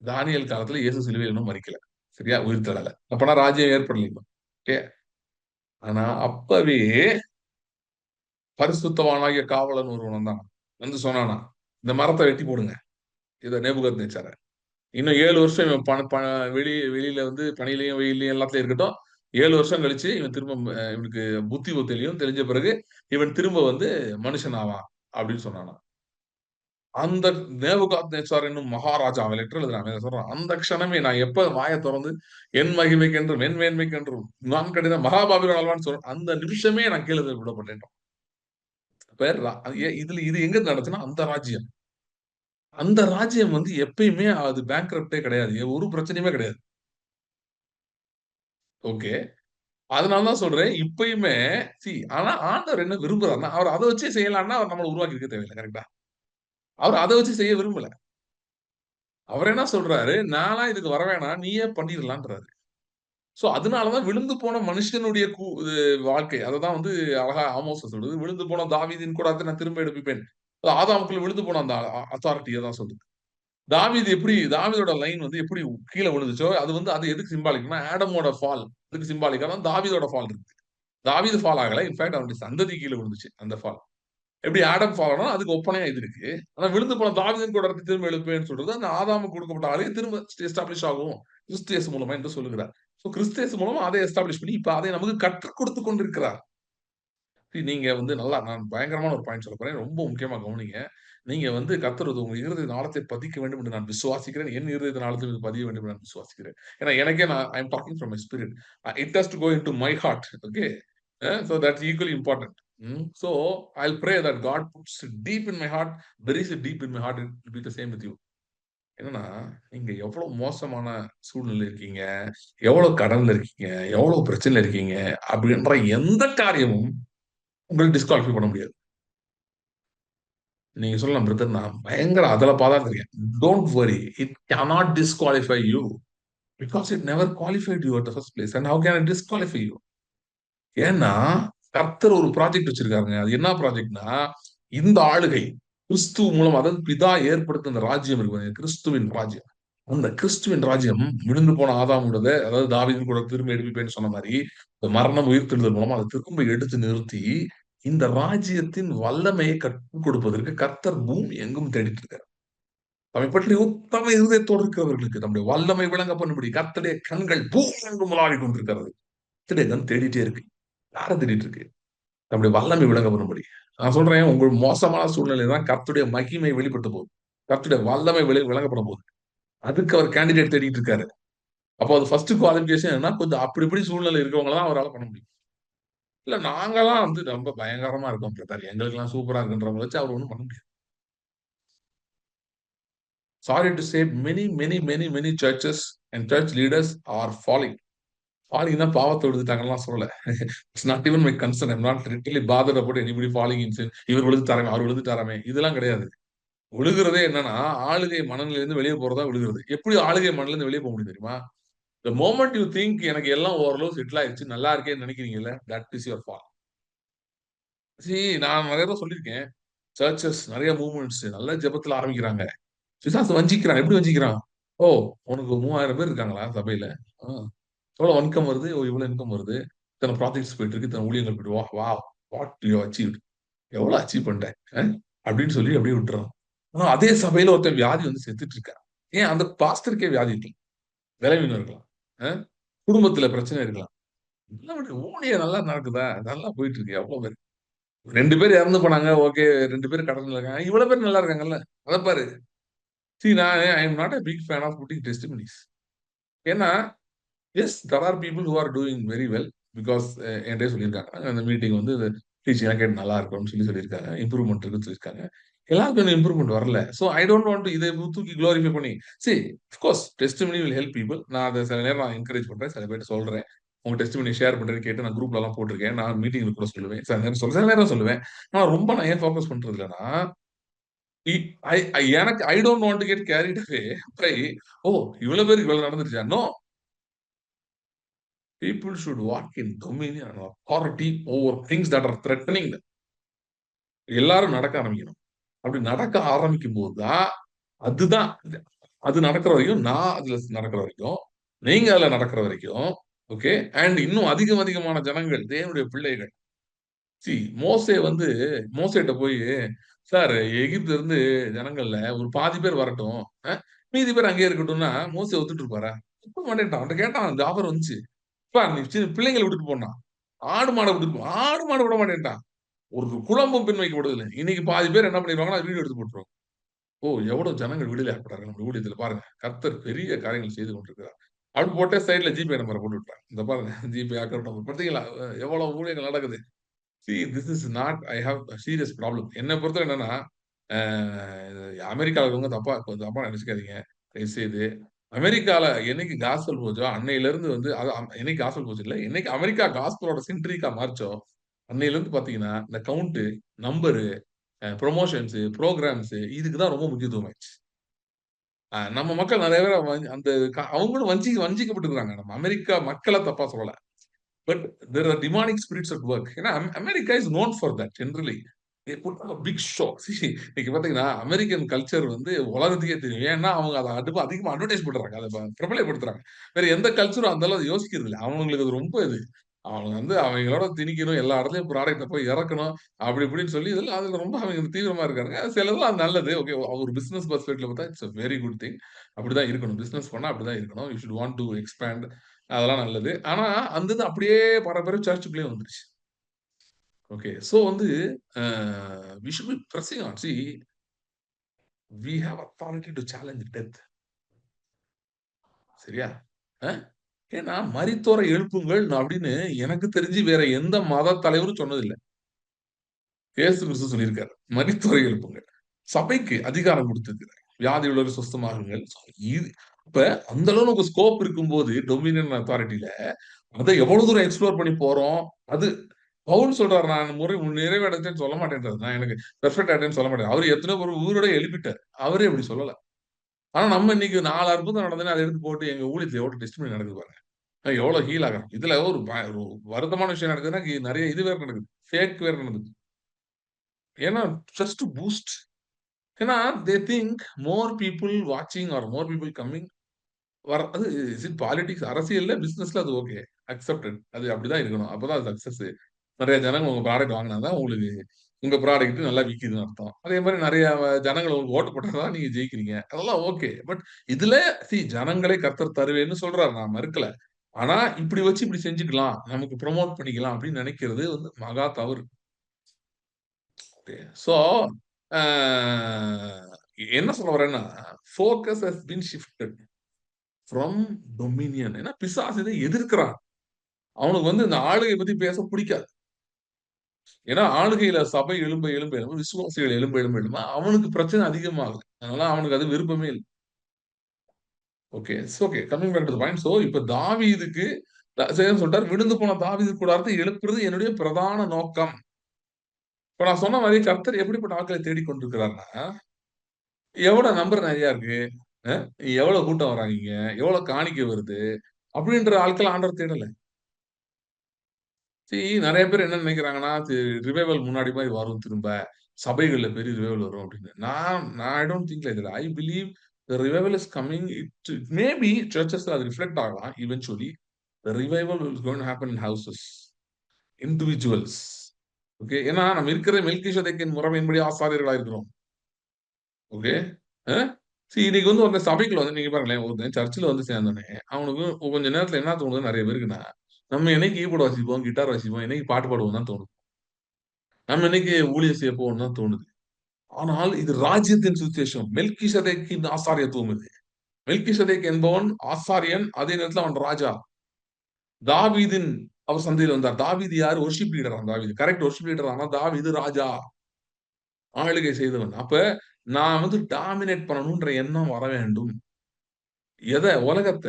தானியேல் காலத்துல இயேசு சிலுவையில இன்னும் மரிக்கல. சரியா? உயிர் தெழல. அப்பனா ராஜ்யம் ஏற்படலைங்க. ஓகே. ஆனா அப்பவே பரிசுத்தவானாகிய காவலன் ஒருவன் வந்தான். வந்து சொன்னானா, இந்த மரத்த வெட்டி போடுங்க. இத நேபுகாத்நேச்சார. இன்னும் 7 வருஷம் இவன் பண ப வெளியில வந்து பனியிலயும், வெயில்லயும் எல்லாத்துலயும் இருக்கட்டும். 7 வருஷம் கழிச்சு இவன் திரும்ப இவனுக்கு புத்தி தெளியும். தெரிஞ்ச பிறகு இவன் திரும்ப வந்து மனுஷன் ஆவான் அப்படின்னு சொன்னானாம். அந்த நேபுகாத்நேச்சார் என்னும் மகாராஜா அவன் லெட்டர் எழுதுறான். சொல்றான். அந்த க்ஷணமே நான் எப்ப வாய தொறந்து என் மகிமைக்கென்றும், என் மேன்மைக்கென்றும் நான் கடின மகாபாபிலோன் ஆழ்வான்னு சொல்றேன். அந்த நிமிஷமே நான் கீழ விடப்பட்டேன். இப்ப இதுல இது எங்க நடந்துச்சுன்னா அந்த ராஜ்யம். அந்த ராஜ்யம் வந்து எப்பயுமே அது பேங்க்ரப்டே கிடையாது. ஒரு பிரச்சனையுமே கிடையாது. ஓகே. அதனால தான் சொல்றேன். இப்பயுமே ஆனா ஆண்டவர் என்ன விரும்புறார்ன்னா, அவர் அத வச்சே செய்யலான்னா, அவர் நம்மள உருவாக்கி இருக்க தேவையில்ல. கரெக்ட்டா? அவர் அத வச்சு செய்ய விரும்பல. அவர் என்ன சொல்றாரு, "நான்லாம் இதுக்கு வரவேணாம். நீயே பண்ணிறலான்றாரு." சோ அதனால தான் விழுந்து போன மனுஷனுடைய இது வாழ்க்கை. அததான் வந்து அழகா ஆமோஸ் சொல்லுது. விழுந்து போன தாவீதின் கூடாரத்தை நான் திரும்ப எடுப்பிப்பேன். ஆதாமுக்குள்ள விழுந்து போன அந்த அத்தாரிட்டிய தான் சொல்லுது. தாவீதோட லைன் வந்து எப்படி கீழ விழுந்துச்சோ, அது வந்து அது எதுக்கு சிம்பாலிக்னா, ஆடமோட ஃபால். அதுக்கு சிம்பாலிக்கா தான் தாவீதோட ஃபால் இருக்கு. தாவீது ஃபால் ஆகல. இன்ஃபாக்ட் அவனுடைய சந்ததி கீழ விழுந்துச்சு. அந்த ஃபால். எப்படி ஆடம் ஃபால் ஆனோ அதுக்கு ஒப்பனையா இது இருக்கு. ஆனா விழுந்து போன தாவீதின் கூடாரத்தை திரும்ப எழுப்பேன்னு சொல்றது, அந்த ஆதாமுக்கு கொடுக்கப்பட்ட ஆலயம் திரும்ப எஸ்டாப்லிஷ் ஆகும். கிறிஸ்து இயேசு மூலமா என்று சொல்லுகிறார். சோ கிறிஸ்து இயேசு மூலமா அதை எஸ்டாப்லிஷ் பண்ணி, இப்ப அதை நமக்கு கற்றுக் கொடுத்துக் கொண்டிருக்கிறார். நீங்க வந்து நல்லா நான் பயங்கரமான ஒரு பாயிண்ட் சொல்லப் போறேன். ரொம்ப முக்கியமா கவனிங்க. நீங்க வந்து கர்த்தர் உங்க இருதய நாளத்தை பதிக்க வேண்டும் என்று நான் விசுவாசிக்கிறேன். என் இருதய நாளத்தில் இது பதிய வேண்டும் என்று நான் விசுவாசிக்கிறேன். ஏன்னா எனக்கே I am talking from my spirit. It has to go into my heart. Okay. So that's equally important. So I'll pray that God puts it deep in my heart, buries it deep in my heart. It will be the same with you. என்னன்னா, நீங்க எவ்வளவு மோசமான சூழ்நிலையில இருக்கீங்க, எவ்வளவு கடன்ல இருக்கீங்க, எவ்வளவு பிரச்சனையில இருக்கீங்க, அப்படின்ற எந்த காரியமும் உங்கள டிஸ்குவாலிஃபை பண்ண முடியாது. நீங்க சொல்லலாம், பிரதர் நான் பயங்கர அதல பாதாளத்துல இருக்கேன். Don't worry. It cannot disqualify you. Because it never qualified you at the first place. And how can it disqualify you? ஏன்னா, கர்த்தர் ஒரு ப்ராஜெக்ட் வச்சிருக்காருங்க. அது என்ன ப்ராஜெக்ட்னா, இந்த ஆளுகை கிறிஸ்துவ மூலம், அதாவது பிதா ஏற்படுத்தின அந்த ராஜ்யம் இருக்கு பாருங்க, கிறிஸ்துவின் ராஜ்யம். அந்த கிறிஸ்துவின் ராஜ்யம் விழுந்து போன ஆதாமுடையத, அதாவது தாவீதின் கூட திரும்ப எடுப்பிப்பேன்னு சொன்ன மாரி, இந்த மரணம் உயிர்த்தெழுதல் மூலமா அத திரும்ப எடுத்து நிறுத்தி, இந்த ராஜ்யத்தின் வல்லமையை கற்றுக் கொடுப்பதற்கு கர்த்தர் பூமி எங்கும் தேடிட்டு இருக்கார். தம்மை பற்றி உத்தம இருதயத்தோடு இருக்கிறவர்களுக்கு தம்முடைய வல்லமை விளங்க பண்ணும்படி கர்த்தருடைய கண்கள் பூமி எங்கும் உலாவிக் கொண்டிருக்கிறது. கர்த்தருடைய கண் தேடிட்டே இருக்கு. யார தேடிட்டு இருக்கு? தம்முடைய வல்லமை விளங்க பண்ணும்படி. நான் சொல்றேன், உங்கள் மோசமான சூழ்நிலை தான் கர்த்தருடைய மகிமை வெளிப்பட்டு போகுது. கர்த்தருடைய வல்லமை விளங்கப்பட போகுது. அதுக்கு அவர் கேண்டிடேட் தேடிட்டு இருக்காரு. அப்போ அது ஃபர்ஸ்ட் குவாலிஃபிகேஷன் என்னன்னா, கொஞ்சம் அப்படி இப்படி சூழ்நிலை இருக்கவங்கள தான் அவரால பண்ண முடியும். இல்ல நாங்கலாம் வந்து ரொம்ப பயங்கரமா இருக்கோம் பிரதர். எங்களுக்கெல்லாம் சூப்பரா இருக்குன்றவங்கள வச்சு அவர் ஒண்ணும் பண்ண முடியாது. Sorry to say many churches and church leaders are falling. ஃபாலிங்னா பாவத்த விழுந்துட்டாங்கலாம் சொல்லல. It's not even my concern. I am not literally bothered about anybody falling in sin. இவர் விழுந்துட்டாராமே, அவர் விழுந்துட்டாராமே, இதெல்லாம் கிடையாது. விழுகிறதே என்னன்னா, ஆளுகை மனநிலையிலிருந்து வெளிய போறதா விழுகிறது. எப்படி ஆளுகை மனநிலையிலிருந்து வெளிய போக முடியும் தெரியுமா? The moment you think எனக்கு எல்லாம் ஓரளவு செட்டில் ஆயிருச்சு, நல்லா இருக்கேன்னு நினைக்கிறீங்கல்ல, தட் இஸ் யுவர் ஃபால். நான் நெறைய தடவ சொல்லியிருக்கேன். சர்ச்சஸ் நெறைய மூவ்மெண்ட்ஸ் நல்ல ஜெபத்துல ஆரம்பிக்கிறாங்க. பிசாசு வஞ்சிக்கிறான். எப்படி வஞ்சிக்கிறான்? "ஓ! உனக்கு 3000 பேர் இருக்காங்களா சபையில? ஆ. எவ்வளோ இன்கம் வருது? ஓ! இவ்வளோ இன்கம் வருது. இத்தன ப்ராஜெக்ட்ஸ் போயிட்டு இருக்கு. இத்தன ஊழியங்கள் போயிட்டு wow! What you have achieved. எவ்வளோ அச்சீவ் பண்ணிட்ட? அப்படின்னு சொல்லி அப்படியே விட்டுறான். ஆனா அதே சபையில ஒருத்தன் வியாதி வந்து செத்துட்டு இருக்கான். ஏன் அந்த பாஸ்டருக்கே வியாதி இருக்கலாம். பலவீனம் இருக்கலாம். அ குடும்பத்தில பிரச்சனை இருக்கலாம். எல்லாம் விடு. ஊழியம் நல்லா நடக்குதா? நல்லா போயிட்டு இருக்கு. எவ்வளோ பேர். 2 பேர் இறந்து போனாங்க. ஓகே. 2 பேர் கடன்ல இருக்காங்க. இவ்வளோ பேர் நல்லா இருக்காங்கல்ல. அத பாரு. I am not a big fan of putting testimonies. ஏன்னா, there are people who are doing very well. Because என்கிட்டயே சொல்லியிருக்காங்க. அந்த மீட்டிங் வந்து டீச்சிங்லாம் கேட்டு நல்லா இருக்கும்னு சொல்லியிருக்காங்க. இம்ப்ரூவ்மென்ட் இருக்குன்னு சொல்லியிருக்காங்க. எல்லாருக்கும் இன்னும் இம்ப்ரூவ்மென்ட் வரல. So I don't want to இத தூக்கி குளோரிஃபை பண்ணி of course testimony will help people. நான் அத சில நேரம் என்கரேஜ் பண்றேன். சில பேர்ட்ட சொல்றேன். உங்க டெஸ்டிமனி ஷேர் பண்றேன்னு கேட்டு நான் குரூப்லலாம் போட்டிருக்கேன். நான் மீட்டிங்ல கூட சொல்லுவேன். சில நேரம் சொல்லுவேன். ஆனா ரொம்ப நான் ஏன் ஃபோக்கஸ் பண்றது இல்லன்னா, இ எனக்கு I don't want to get carried away by இவ்வளவு பேருக்கு இவ்வளவு நடந்துருச்சா? No. People should walk in dominion and authority over things that are threatening them. எல்லாரும் நடக்க ஆரம்பிக்கணும். அப்படி நடக்க ஆரம்பிக்கும்போது தான், அதுதான் அது நடக்கிற வரைக்கும், நான் அதுல நடக்கிற வரைக்கும், நீங்க அதுல நடக்கிற வரைக்கும், ஓகே. அண்ட் இன்னும் அதிகமான ஜனங்கள், தேவனுடைய பிள்ளைகள். சி மோசே வந்து மோசேட்ட போய், சார் எகிப்துல இருந்து ஜனங்கள்ல ஒரு பாதி பேர் வரட்டும், மீதி பேர் அங்கேயே இருக்கட்டும்னா, மோசே ஒத்துட்டு இருப்பாரா? ஒத்துக்க மாட்டேன்ட்டான். அவன்ட்ட கேட்டான், அந்த ஆஃபர் வந்துச்சு. நீ சின்ன பிள்ளைங்களை விட்டுட்டு போனா, ஆடு மாடை விட்டுட்டு ஆடு மாடு விட மாட்டேன்ட்டான். ஒரு குழம்பும் பின் வைக்கப்படுதில்ல. இன்னைக்கு பாதி பேர் என்ன பண்ணிருவாங்கன்னா, வீடியோ எடுத்து போட்டுருவாங்க. எவ்வளவு ஜனங்கள் விடுதலையாக்கப்படுறாங்க நம்ம ஊழியத்துல பாருங்க. கர்த்தர் பெரிய காரியங்கள் செய்து கொண்டிருக்கிறார். அப்படி போட்டே சைடுல ஜிபே நம்பர போட்டு விட்டாங்க. இந்த பாருங்க ஜிபே அக்கவுண்ட் நம்பர் பார்த்தீங்களா? எவ்வளவு ஊழியங்கள் நடக்குது. This is not I have serious problem. என்ன பொறுத்தவரை என்னன்னா, அமெரிக்கால இருக்கவங்க தப்பா நினைச்சுக்காதீங்க. தயவுசெய்து. அமெரிக்கால என்னைக்கு காஸ்பல் போச்சோ, அன்னையில இருந்து வந்து என்னைக்கு காஸ்பல் போச்சு இல்ல, என்னைக்கு அமெரிக்கா காஸ்பலோட சென்ட்ரிக்கா மாறுச்சோ, அன்னையில இருந்து பார்த்தீங்கன்னா, இந்த கவுண்ட், நம்பரு, புரமோஷன்ஸ், புரோகிராம்ஸ் இதுக்கு தான் ரொம்ப முக்கியத்துவம் ஆயிடுச்சு. நம்ம மக்கள் நெறைய பேர் அந்த அவங்களும் வஞ்சிக்கப்பட்டுருக்காங்க. நம்ம அமெரிக்கா மக்கள தப்பா சொல்லல. But there are demonic spirits at work. ஏன்னா America is known for that generally. They put a big show. இன்னைக்கு பார்த்தீங்கன்னா, அமெரிக்கன் கல்ச்சர் வந்து உலகத்துக்கே தெரியும். ஏன்னா, அவங்க அத அதிகமா அட்வர்டைஸ் பண்றாங்க. அத பிரபலப்படுத்துறாங்க. வேற எந்த கல்ச்சரும் அந்த அளவு யோசிக்கிறது இல்ல. அவங்களுக்கு அது ரொம்ப இது. அவங்க வந்து அவங்களோட திணிக்கணும், எல்லா இடத்துலயும் ப்ராடக்ட்ட போய் இறக்கணும், அப்படி இப்படின்னு சொல்லி அதுல ரொம்ப அவங்க தீவிரமா இருக்காங்க. சிலதெல்லாம் அது நல்லது. ஓகே, ஒரு பிசினஸ் பெர்ஸ்பெக்டிவ்ல பார்த்தா it's a very good thing. அப்படிதான் இருக்கணும். பிசினஸ் பண்ணா அப்படிதான் இருக்கணும். You should want to expand. அதெல்லாம் நல்லது. ஆனா, அந்த இது அப்படியே பரபர சர்ச்சுக்குள்ளயே வந்துருச்சு. ஓகே. சோ வந்து uh we should be pressing on. See we have authority to challenge death. சரியா? அ ஏன்னா, "மரித்தோரை எழுப்புங்கள்" அப்படின்னு எனக்கு தெரிஞ்சு வேற எந்த மத தலைவரும் சொன்னதில்ல. இயேசு கிறிஸ்து சொல்லியிருக்காரு. "மரித்தோரை எழுப்புங்கள்." சபைக்கு அதிகாரம் குடுத்திருக்கிறார். "வியாதியுள்ளோரை சுஸ்தமாக்குங்கள்." இது இப்ப அந்த அளவு நமக்கு ஸ்கோப் இருக்கும்போது, டொமினியன் அத்தாரிட்டில அத எவ்வளவு தூரம் எக்ஸ்ப்ளோர் பண்ணி போறோம். அது பவுல் சொல்றாரு, நான் நிறைவடைஞ்சேன்னு சொல்ல மாட்டேன்றாரு. நான் எனக்கு பெர்ஃபெக்ட் ஆயிட்டேன்னு சொல்ல மாட்டேன். அவரு எத்தனையோ பேர் உயிரோட எழுப்பிட்டாரு. அவரே அப்படி சொல்லல. ஆனா நம்ம இன்னைக்கு 4 அற்புதம் நடந்ததுன்னு அத எடுத்து போட்டு எங்க ஊழியத்துல எவ்வளவு டெஸ்டிமனி நடக்குது பாருங்க. எவ்வளவு ஹீல் ஆகுறோம். இதுல ஒரு வருத்தமான விஷயம் நடக்குதுன்னா, நெறைய இது வேற நடக்குது. ஃபேக் வேற நடக்குது. ஏன்னா ஜஸ்ட் டூ பூஸ்ட். ஏன்னா தே திங்க் மோர் பீப்பிள் வாட்சிங் ஆர் மோர் பீப்பிள் கம்மிங் அது இஸ் இட் பாலிடிக்ஸ், அரசியல்ல, பிசினஸ்ல அது ஓகே. அக்செப்டட். அது அப்படிதான் இருக்கணும். அப்பதான் அது சக்சஸ். நெறைய ஜனங்க உங்க ப்ராடக்ட் வாங்குனா தான் உங்களுக்கு உங்க ப்ராடக்ட் நல்லா விக்குதுன்னு அர்த்தம். அதே மாரி நெறைய ஜனங்கள் உங்களுக்கு ஓட்டு போட்டா தான் நீங்க ஜெயிக்கிறீங்க. அதெல்லாம் ஓகே. பட் இதுல ஜனங்களே கர்த்தர் தருவேன்னு சொல்றாரு. நான் மறுக்கல. ஆனா இப்படி வச்சு இப்படி செஞ்சுக்கலாம். நமக்கு புரமோட் பண்ணிக்கலாம் அப்படின்னு நெனைக்கிறது வந்து மகா தவறு. ஓகே. சோ அ என்ன சொல்ல வரேன்னா, focus has been shifted from Dominion. ஏன்னா பிசாசு இதை எதிர்க்கிறான். அவனுக்கு வந்து இந்த ஆளுகை பத்தி பேச பிடிக்காது. ஏன்னா ஆளுகையில சபை எழும்ப விசுவாசிகள் எழும்ப அவனுக்கு பிரச்சனை அதிகமாகுது. அதனால அவனுக்கு அது விருப்பமே இல்ல. Okay. Okay. Coming back to the point. இப்ப தாவீதுக்கு சரின்னு சொல்லிட்டாரு. விழுந்து போன தாவீது கூடாரத்தை எழுப்புறது என்னுடைய பிரதான நோக்கம். இப்ப நான் சொன்ன மாரி கர்த்தர் எப்படிப்பட்ட ஆட்களை தேடிக் கொண்டிருக்கிறார்ன்னா, எவ்வளவு நம்பர் நெறைய இருக்கு. அ எவ்வளவு கூட்டம் வராங்கீங்க, எவ்வளவு காணிக்கை வருது, அப்படின்ற ஆட்கள ஆண்டவர் தேடல. நெறைய பேர் என்ன நினைக்கிறாங்கன்னா, ரிவைவல் முன்னாடி மாரி வரும் திரும்ப. சபைகள்ல பெரிய ரிவைவல் வரும் அப்படின்னு. நான் நான் I don't think like that. I believe the revival is coming. It may be சர்ச்சஸ்ல அது ரிஃப்ளெக்ட் ஆகலாம் eventually. The revival is going to happen in houses, individuals. Okay. ஏன்னா நம்ம இருக்கிற மெல்கிசேதேக்கின் முறைமையின்படி ஆசாரியர்களா இருக்கிறோம். ஓகே. அ இன்னைக்கு வந்து ஒரு சபைக்குள்ள வந்து நீங்க பாருங்களேன், ஒருத்தன் சர்ச்ல வந்து சேர்ந்தோனே, அவனுக்கு கொஞ்ச நேரத்துல என்ன தோணுது நெறைய பேருக்குன்னா, நம்ம என்னைக்கு கீபோர்ட் வாசிப்போம், கிட்டார் வாசிப்போம், என்னைக்கு பாட்டு பாடுவோம் தான் தோணுது. நம்ம இன்னைக்கு ஊழியம் செய்ய போவோம்னு தான் தோணுது. ஆனால் இது ராஜ்யத்தின் சுவிசேஷம். மெல்கிசேதேக்கின் ஆசாரியத்துவம் இது. மெல்கிசேதேக் என்பவன் ஆசாரியன். அதே நேரத்துல அவன் ராஜா. தாவீதின் அவர் சந்ததியில வந்தார். தாவீது யாரு? வொர்ஷிப் லீடராம் தாவீது. Correct, worship leader. ஆனா தாவீது ராஜா. ஆளுகை செய்தவன். அப்ப நான் வந்து டாமினேட் பண்ணணும்ன்ற எண்ணம் வர வேண்டும். எத? உலகத்த.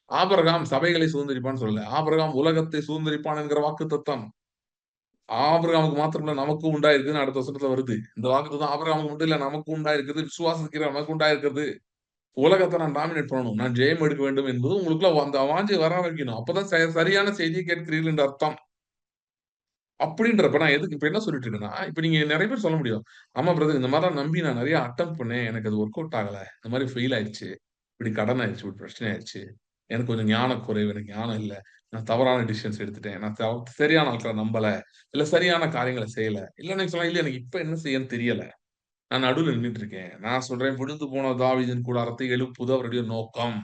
ஆபிரகாம் சபைகளை சுதந்தரிப்பான்னு சொல்லல. ஆபிரகாம் உலகத்தை சுதந்தரிப்பான் என்கிற வாக்குத்தத்தம். ஆபிரகாமுக்கு மாத்திரம் இல்ல, நமக்கும் உண்டாயிருக்குதுன்னு அடுத்த வசனத்துல வருது. இந்த வாக்குத்தத்தம் ஆபிரகாமுக்கு மட்டும் இல்ல, நமக்கும் உண்டாயிருக்குது. விசுவாசிக்கிற நமக்கு உண்டாயிருக்கிறது. உலகத்த நான் டாமினேட் பண்ணணும். நான் ஜெயம் எடுக்க வேண்டும் என்பது உங்களுக்குள்ள அந்த வாஞ்சை வர வைக்கணும். அப்பதான் சரியான செய்தியை கேட்கிறீர்கள் என்று அர்த்தம். அப்படின்றப்ப நான் எதுக்கு இப்ப என்ன சொல்லிட்டு இருக்கேன்னா, இப்ப நீங்க நெறைய பேர் சொல்ல முடியும். ஆமா பிரதர், இந்த மாரிலாம் நம்பி நான் நெறைய அட்டெம்ப்ட் பண்ணேன். எனக்கு அது வொர்க் அவுட் ஆகல. இந்த மாரி ஃபெயில் ஆயிருச்சு. இப்படி கடன் ஆயிருச்சு. இப்படி பிரச்சனை ஆயிருச்சு. எனக்கு கொஞ்சம் ஞான குறைவு. எனக்கு ஞானம் இல்ல. நான் தவறான டிசிஷன்ஸ் எடுத்துட்டேன். நான் சரியான ஆட்கள நம்பல. இல்ல சரியான காரியங்கள செய்யல. இல்ல நீங்க சொல்லலாம், இல்ல எனக்கு இப்ப என்ன செய்யன்னு தெரியல. நான் நடுவுல நின்னுட்டு இருக்கேன். நான் சொல்றேன், விழுந்து போன தாவீதின் கூடாரத்தை எழுப்புவது அவருடைய நோக்கம்.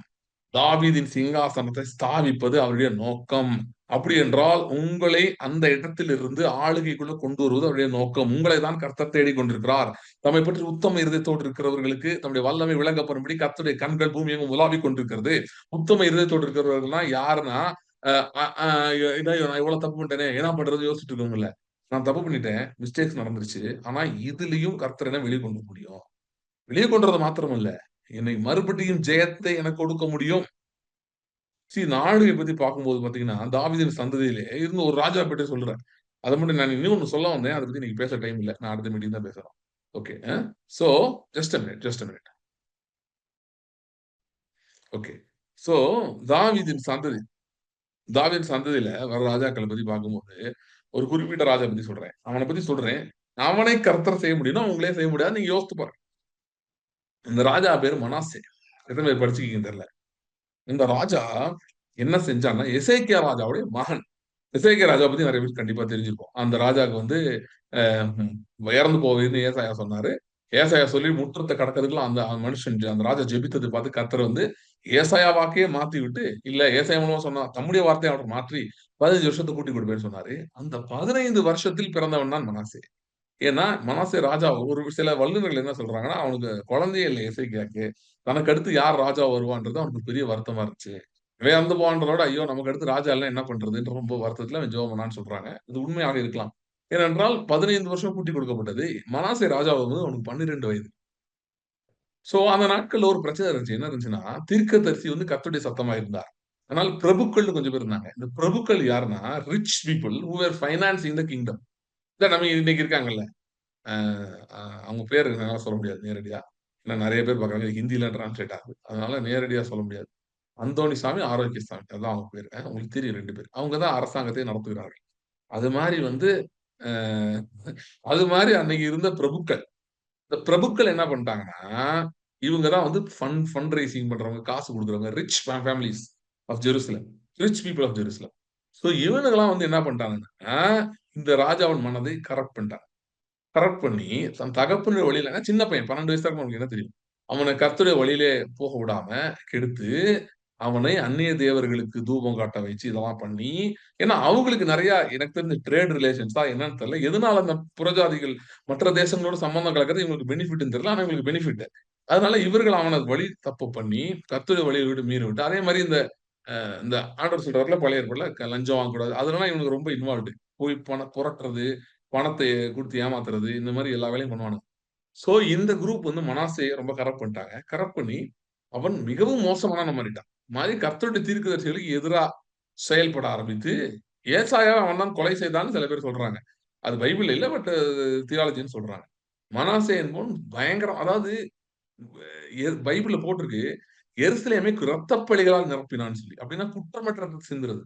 தாவீதின் சிங்காசனத்தை ஸ்தாபிப்பது அவருடைய நோக்கம். அப்படி என்றால் உங்களை அந்த இடத்திலிருந்து ஆளுகைக்குள்ள கொண்டு வருவது அவருடைய நோக்கம். உங்களை தான் கர்த்தர் தேடிக் கொண்டிருக்கிறார். தம்மை பற்றி உத்தம இருதயத்தோடு இருக்கிறவர்களுக்கு தம்முடைய வல்லமை விளங்கப்படும்படி கர்த்தருடைய கண்கள் பூமி எங்கும் உலாவிக் கொண்டிருக்கிறது. உத்தம இருதயத்தோடு இருக்கிறவர்கள்னா யாருன்னா, அ அ அ நான் இவ்வளவு தப்பு பண்ணிட்டேனே, என்ன பண்றது யோசிச்சுட்டு இருக்கவங்கல்ல. நான் தப்பு பண்ணிட்டேன், மிஸ்டேக்ஸ் நடந்துருச்சு. ஆனா இதுலயும் கர்த்தர் என்ன வெளிய கொண்டு வர முடியும். வெளிய கொண்டு வரது மாத்திரம் இல்ல, என்னை மறுபடியும் ஜெயத்தை எனக்கு கொடுக்க முடியும். நாடுகை பத்தி பார்க்கும்போது பார்த்தீங்கன்னா, தாவீதின் சந்ததியிலே இருந்த ஒரு ராஜா பற்றி சொல்றேன். அத மட்டும் நான் இன்னொன்னு சொல்ல வந்தேன். அத பத்தி இன்னைக்கு பேச டைம் இல்ல. நான் அடுத்த மீட்டிங் தான் பேசுறோம். Okay. So just a minute, just a minute. Okay. So தாவீதின் சந்ததி தாவீதின் சந்ததியில வர ராஜாக்கள பத்தி பார்க்கும்போது, ஒரு குறிப்பிட்ட ராஜா பத்தி சொல்றேன். அவன பத்தி சொல்றேன். அவனை கர்த்தர் செய்ய முடியும்னா, உங்களே செய்ய முடியாது. நீங்க யோசித்து பாருங்க. இந்த ராஜா பேரு மனாசே. எத்தன பேர் படிச்சிருக்கீங்கன்னு தெரியல. இந்த ராஜா என்ன செஞ்சான்னா, எசேக்கியா ராஜாவுடைய மகன். எசேக்கியா ராஜாவ பத்தி நெறைய பேருக்கு கண்டிப்பா தெரிஞ்சிருக்கும். அந்த ராஜாவுக்கு வந்து அ இறந்து போகுதுன்னு ஏசாயா சொன்னாரு. ஏசாயா சொல்லி முற்றத்த கடக்கிறதுக்குள்ள அந்த மனுஷன் அந்த ராஜா ஜெபித்தத பார்த்து கர்த்தர் வந்து ஏசாயா வாக்கையே மாத்தி விட்டு, இல்ல ஏசாயா மூலமா சொன்னா தம்முடைய வார்த்தைய அவர் மாற்றி 15 வருஷத்த கூட்டி கொடுப்பேன்னு சொன்னாரு. அந்த 15 வருஷத்தில் பிறந்தவன் தான் மனாசே. ஏன்னா, மனாசே ராஜா ஒரு சில வல்லுனர்கள் என்ன சொல்றாங்கன்னா, அவனுக்கு குழந்தையே இல்ல எசேக்கியாக்கு. தனக்கு அடுத்து யார் ராஜா வருவான்றது அவனுக்கு பெரிய வருத்தமா இருந்துச்சு. இவன் இறந்து போவான்றத விட, ஐயோ! நமக்கு அடுத்து ராஜா இல்ல என்ன பண்றதுன்ற ரொம்ப வருத்தத்துல அவன் ஜெபம் பண்ணான்னு சொல்றாங்க. இது உண்மையாக இருக்கலாம். ஏனென்றால் 15 வருஷம் கூட்டிக் கொடுக்கப்பட்டது. மனாசே ராஜாவாகும்போது அவனுக்கு 12 வயது. அந்த நாட்கள்ல ஒரு பிரச்சனை இருந்துச்சு. என்ன இருந்துச்சுன்னா, தீர்க்கதரிசி வந்து கர்த்தருடைய சத்தமா இருந்தார். ஆனால் பிரபுக்கள்னு கொஞ்சம் பேர் இருந்தாங்க. இந்த பிரபுக்கள் யாருன்னா, rich people who where financing the kingdom. இதான் நம்ம இன்னைக்கு இருக்காங்கல்ல. அ அ அவங்க பேரு என்னால சொல்ல முடியாது நேரடியா. ஏன்னா நெறைய பேர் பார்க்குறாங்க. ஹிந்தில டிரான்ஸ்லேட் ஆகுது. அதனால நேரடியா சொல்ல முடியாது. அந்தோணிசாமி, ஆரோக்கியசாமி. அதான் அவங்க பேரு. உங்களுக்கு தெரியும் 2 பேர். அவங்க தான் அரசாங்கத்தை நடத்துகிறார்கள். அது மாரி வந்து அ அது மாரி அன்னைக்கு இருந்த பிரபுக்கள். இந்த பிரபுக்கள் என்ன பண்ணிட்டாங்கன்னா, இவங்க தான் வந்து ஃபண்ட் ரைசிங் பண்றவங்க, காசு குடுக்குறவங்க. Rich families of Jerusalem. Rich people of Jerusalem. இவனுங்கலாம் வந்து என்ன பண்ணிட்டாங்கன்னா, இந்த ராஜாவின் மனதை கரப்ட் பண்ணிட்டாங்க. கரெக்ட் பண்ணி, தன் தகப்பனுடைய வழியில சின்ன பையன் 12 வயசு தான் அவனுக்கு என்ன தெரியும்? அவன கர்த்தருடைய வழியிலே போக விடாம கெடுத்து, அவனை அந்நிய தேவர்களுக்கு தூபம் காட்ட வச்சு, இதெல்லாம் பண்ணி ஏன்னா அவங்களுக்கு நெறைய எனக்கு தெரிஞ்ச ட்ரேட் ரிலேஷன்ஸா என்னன்னு தெரியல. எதனால அந்த புறஜாதிகள் மற்ற தேசங்களோட சம்பந்தம் கலக்கிறது இவங்களுக்கு பெனிஃபிட்ன்னு தெரியல. ஆனா இவங்களுக்கு பெனிஃபிட். அதனால இவர்கள் அவன வழி தப்பு பண்ணி, கர்த்தருடைய வழிய விட்டு மீறி விட்டு, அதே மாரி இந்த ஆண்டவர் சொல்றார்ல பழைய ஏற்பாடுல லஞ்சம் வாங்கக்கூடாது. அதுலலாம் இவனுக்கு ரொம்ப இன்வால்வ்டு. போய் பணம் புரட்டுறது, பணத்தை குடுத்து ஏமாத்துறது, இந்த மாரி எல்லா வேலையும் பண்ணுவானுங்க. இந்த குரூப் வந்து மனாசேய ரொம்ப கரப்ட் பண்ணிட்டாங்க. கரப்ட் பண்ணி, அவன் மிகவும் மோசமானவனா மாறிட்டான். மாறி கர்த்தருடைய தீர்க்கதரிசிகளுக்கு எதிரா செயல்பட ஆரம்பித்து, ஏசாயாவ அவன் தான் கொலை செய்தான்னு சில பேர் சொல்றாங்க. அது பைபிள்ல இல்ல. பட் தியாலஜின்னு சொல்றாங்க. மனாசே என்பவன் பயங்கரம். அதாவது பைபிள்ல போட்டிருக்கு, எருசலேமை இரத்தப் பழிகளால் நிரப்பினான்னு சொல்லி. அப்படின்னா குற்றமற்ற ரத்தம் சிந்துறது.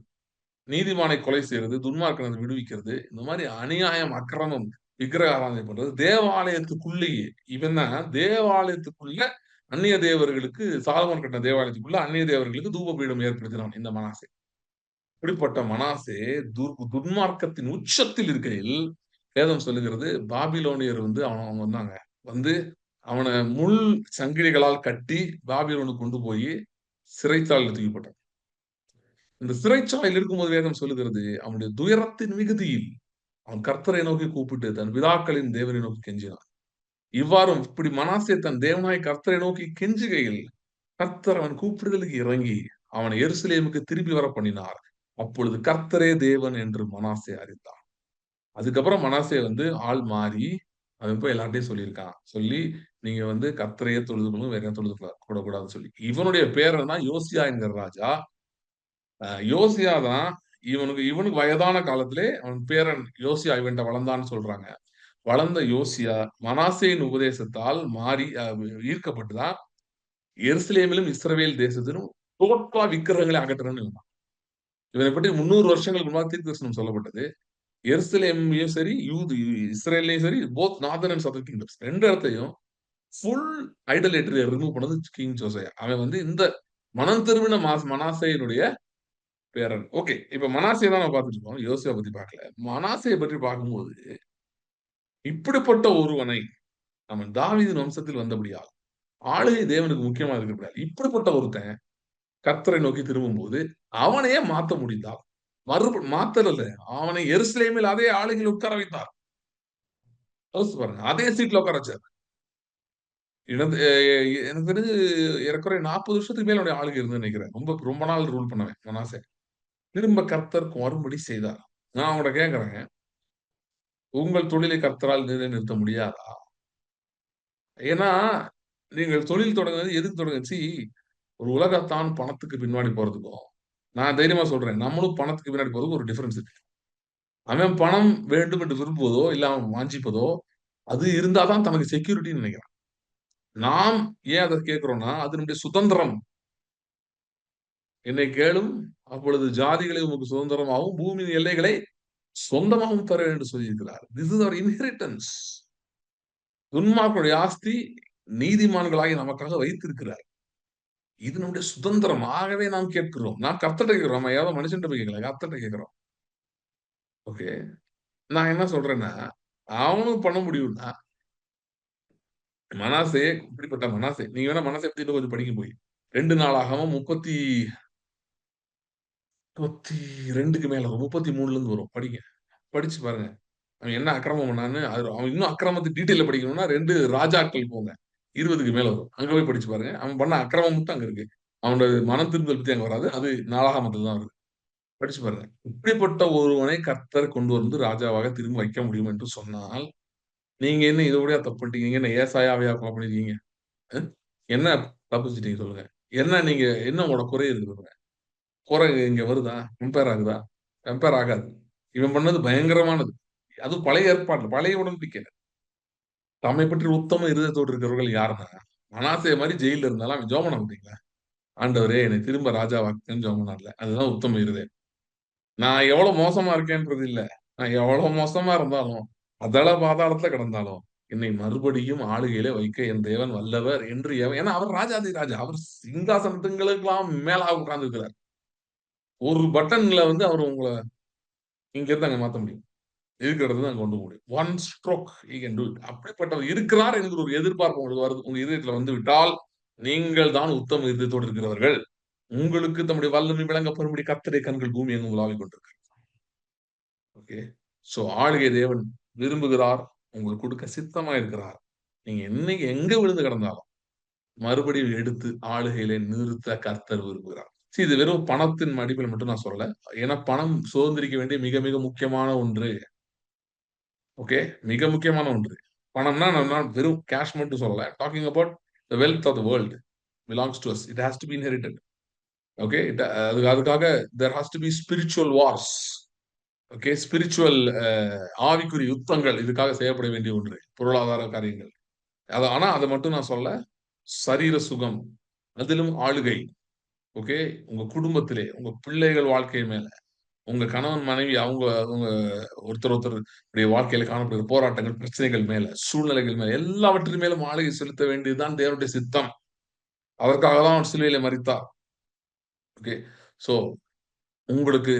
நீதிமானை கொலை செய்யறது, துன்மார்க்கனை விடுவிக்கிறது, இந்த மாரி அநியாயம், அக்கிரமம், விக்கிரக ஆராதனை பண்றது, தேவாலயத்துக்குள்ளேயே இவன் தான் தேவாலயத்துக்குள்ள அந்நிய தேவர்களுக்கு சாலமோன் கட்டின தேவாலயத்துக்குள்ள அந்நிய தேவர்களுக்கு தூபபீடம் ஏற்படுத்தினான் இந்த மனாசே. இப்படிப்பட்ட மனாசே துன்மார்க்கத்தின் உச்சத்தில் இருக்கையில், வேதம் சொல்லுகிறது பாபிலோனியர் வந்து அவங்க வந்தாங்க. வந்து அவன முள் சங்கிலிகளால் கட்டி பாபிலோனுக்கு கொண்டு போய் சிறைச்சாலையில தூக்கி போட்டாங்க. இந்த சிறைச்சாலையில் இருக்கும்போது வேதம் சொல்லுகிறது, அவனுடைய துயரத்தின் மிகுதியில் அவன் கர்த்தரை நோக்கி கூப்பிட்டு தன் பிதாக்களின் தேவனை நோக்கி கெஞ்சினான். இவ்வாறும் இப்படி மனாசே தன் தேவனாய் கர்த்தரை நோக்கி கெஞ்சுகையில், கர்த்தர் அவன் கூப்பிடுதலுக்கு இறங்கி அவனை எருசலேமுக்கு திருப்பி வர பண்ணினார். அப்பொழுது கர்த்தரே தேவன் என்று மனாசே அறிந்தான். அதுக்கப்புறம் மனாசே வந்து ஆள் மாறி, அவன் போய் எல்லார்ட்டயும் சொல்லியிருக்கான். சொல்லி நீங்க வந்து கர்த்தரையே தொழுது கொள்ளுங்க, வேற தொழுது கூடாதுன்னு சொல்லி. இவனுடைய பேரன் தான் யோசியா என்கிற ராஜா. யோசியா தான் இவனுக்கு இவனுக்கு வயதான காலத்திலே அவன் பேரன் யோசியா இவன்ட்ட வளர்ந்தான்னு சொல்றாங்க. வளர்ந்த யோசியா மனாசேயின் உபதேசத்தால் மாறி ஈர்க்கப்பட்டு தான் எருசலேமிலும் இஸ்ரவேல் தேசத்திலும் டோட்டலா விக்கிரகங்களை அகற்றணும்னு இருந்தான். இவனை பற்றி 300 வருஷங்களுக்கு முன்னாடி தீர்க்கதரிசனம் சொல்லப்பட்டது. எருசலேம்லயும் சரி, இஸ்ரேல்லயும் சரி, both northern and southern kingdoms 2 இடத்தையும் ஃபுல் ஐடோலேட்டரிய ரிமூவ் பண்ணது கிங் ஜோசியா. அவன் வந்து இந்த மனம் திரும்பின மனாசேயினுடைய பேரன். ஓகே. இப்ப மனாசே தான் நம்ம பார்த்துட்டு இருக்கோம். யோசியா பத்தி பார்க்கல. மனாசேய பற்றி பார்க்கும்போது, இப்படிப்பட்ட ஒருவனை நம்ம தாவீதின் வம்சத்தில் வந்தபடியால், ஆளுகை தேவனுக்கு முக்கியமா இருக்கிறபடியால், இப்படிப்பட்ட ஒருத்தன் கர்த்தரை நோக்கி திரும்பும்போது, அவனையே மாத்த முடிந்தால், மாத்தல இல்ல. அவனை எருசலேமில் அதே ஆளுகையில் உட்கார வைத்தார். யோசிச்சு பாருங்க. அதே சீட்ல உட்கார வச்சார். எனக்கு தெரிஞ்சு ஏறக்குறைய 40 வருஷத்துக்கு மேல அவனுடைய ஆளுகை இருந்ததுன்னு நினைக்கிறேன். ரொம்ப ரொம்ப நாள் ரூல் பண்ணவன் மனாசே. திரும்ப கர்த்தர் வரும்படி செய்தார். நான் உங்கள்ட்ட கேட்கிறேன். உங்கள் தொழிலை கர்த்தரால் நிலைநிறுத்த முடியாதா? ஏன்னா நீங்கள் தொழில் தொடங்குறது எதுக்கு தொடங்குச்சு? ஒரு உலகத்தான் பணத்துக்கு பின்னாடி போறதுக்கும், நான் தைரியமா சொல்றேன், நம்மளும் பணத்துக்கு பின்னாடி போறதுக்கு ஒரு டிஃபரன்ஸ் இருக்கு. அவன் பணம் வேண்டும் என்று விரும்புவதோ, இல்ல அவன் வாஞ்சிப்பதோ, அது இருந்தா தான் தனக்கு செக்யூரிட்டின்னு நினைக்கிறான். நாம் ஏன் அத கேட்கிறோம்னா, அது நம்முடைய சுதந்திரம். என்னை கேளும், அப்பொழுது ஜாதிகளை உமக்கு சுதந்திரமாகவும், பூமியின் எல்லைகளை சொந்தமாகவும் தருவேன் என்று சொல்லியிருக்கிறார். This is our inheritance. துன்மார்க்கருடைய ஆஸ்தி நீதிமான்களாகி நமக்காக வைத்திருக்கிறார். இது நம்முடைய சுதந்திரம். ஆகவே நாம் கேட்கிறோம். நாம் கர்த்தர்ட்ட கேட்கிறோம். நம்ம ஏதோ மனுஷன்ட்ட போய் கேட்கல. கர்த்தர்ட்ட கேட்கிறோம். ஓகே. நான் என்ன சொல்றேன்னா, அவனும் பண்ண முடியும்னா, மனாசே இப்படிப்பட்ட மனாசே. நீங்க வேணா மனாசே பத்தி இன்னும் கொஞ்சம் படிங்க போய். 2 நாளாகமம் 32க்கு மேல வரும். 33ல இருந்து வரும். படிங்க. படிச்சு பாருங்க. அவன் என்ன அக்கிரமம் பண்ணான்னு, அவன் இன்னும் அக்கிரமத்த டீட்டெயில்ல படிக்கணும்னா 2 ராஜாக்கள் போங்க. 20க்கு மேல வரும். அங்க போய் படிச்சு பாருங்க. அவன் பண்ண அக்கிரமம் மட்டும் அங்க இருக்கு. அவனோட மனம் திரும்புதல் பத்தி அங்க வராது. அது நாளாகமத்துல தான் வருது. படிச்சு பாருங்க. இப்படிப்பட்ட ஒருவனை கர்த்தர் கொண்டு வந்து ராஜாவாக திரும்ப வைக்க முடியும் என்று சொன்னால், நீங்க என்ன இத விடயா தப்பு பண்ணிட்டீங்க? நீங்க என்ன ஏசாயாவையா கொலை பண்ணிருக்கீங்க? அ? என்ன தப்பிச்சுட்டீங்க சொல்லுங்க? என்ன உங்களோட குறை இருக்குது சொல்லுங்க? குறை இங்க வருதா? கம்பேர் ஆகுதா? கம்பேர் ஆகாது. இவன் பண்ணது பயங்கரமானது. அதுவும் பழைய ஏற்பாட்டுல, பழைய உடன்படிக்கையில. தம்மை பற்றி உத்தம இருதயத்தோடு இருக்கிறவர்கள் யாருன்னா, மனாசே மாரி ஜெயில்ல இருந்தாலும் அவன் ஜெபம் பண்ண மாட்டீங்களா? ஆண்டவரே என்னை திரும்ப ராஜாவாக்குங்கன்னு ஜெபம் பண்ணான்ல. அதுதான் உத்தம இருதயம். நான் எவ்வளவு மோசமா இருக்கேன்றது இல்ல. நான் எவ்வளவு மோசமா இருந்தாலும், அதல பாதாளத்துல கிடந்தாலும், என்னை மறுபடியும் ஆளுகையிலே வைக்க என் தேவன் வல்லவர் என்று ஏன்னா அவர் ராஜாதி ராஜா. அவர் சிங்காசனத்துங்களுக்கெல்லாம் மேலாக உட்கார்ந்திருக்கிறார். ஒரு பட்டன்ல வந்து அவர் உங்கள இங்க இருந்து அங்க மாத்த முடியும். இருக்கிற இடத்துல அங்க கொண்டு போக முடியும். One stroke he can do it. அப்படிப்பட்டவர் இருக்கிறார் என்கிற ஒரு எதிர்பார்ப்பு உங்களுக்கு வருது. உங்க இதயத்துல வந்து விட்டால், நீங்கள் தான் உத்தம இதயத்தோடு இருக்கிறவர்கள். உங்களுக்கு தம்முடைய வல்லமை விளங்கப்படும்படி கர்த்தருடைய கண்கள் பூமி எங்கும் உலாவிக் கொண்டிருக்கிறது. ஓகே. சோ ஆளுகை தேவன் விரும்புகிறார். உங்களுக்கு கொடுக்க சித்தமா இருக்கிறார். நீங்க என்னைக்கு எங்க விழுந்து கிடந்தாலும், மறுபடியும் எடுத்து ஆளுகையிலே நிறுத்த கர்த்தர் விரும்புகிறார். இது வெறும் பணத்தின் அடிப்படையில் மட்டும் நான் சொல்லல. ஏன்னா பணம் சுதந்திரிக்க வேண்டிய மிக மிக முக்கியமான ஒன்று. ஓகே. மிக முக்கியமான ஒன்று. பணம்னா நான் வெறும் கேஷ் மட்டும் சொல்லல. Talking about the wealth of the world belongs to us. It has to be inherited. Okay. அதுக்காக there has to be spiritual wars. Okay. Spiritual ஆவிக்குரிய யுத்தங்கள் இதுக்காக செய்யப்பட வேண்டிய ஒன்று. பொருளாதார காரியங்கள். ஆனா அத மட்டும் நான் சொல்ல. சரீர சுகம், அதிலும் ஆளுகை. ஓகே. உங்க குடும்பத்திலே, உங்க பிள்ளைகள் வாழ்க்கை மேல, உங்க கணவன் மனைவி அவங்க ஒருத்தர் உடைய வாழ்க்கையில காணப்படுகிற போராட்டங்கள், பிரச்சனைகள் மேல, சூழ்நிலைகள் மேல, எல்லாவற்றின் மேலும் ஆளுகை செலுத்த வேண்டியதுதான் தேவனுடைய சித்தம். அதற்காக தான் அவர் சிலுவையிலே மரித்தார். ஓகே. சோ உங்களுக்கு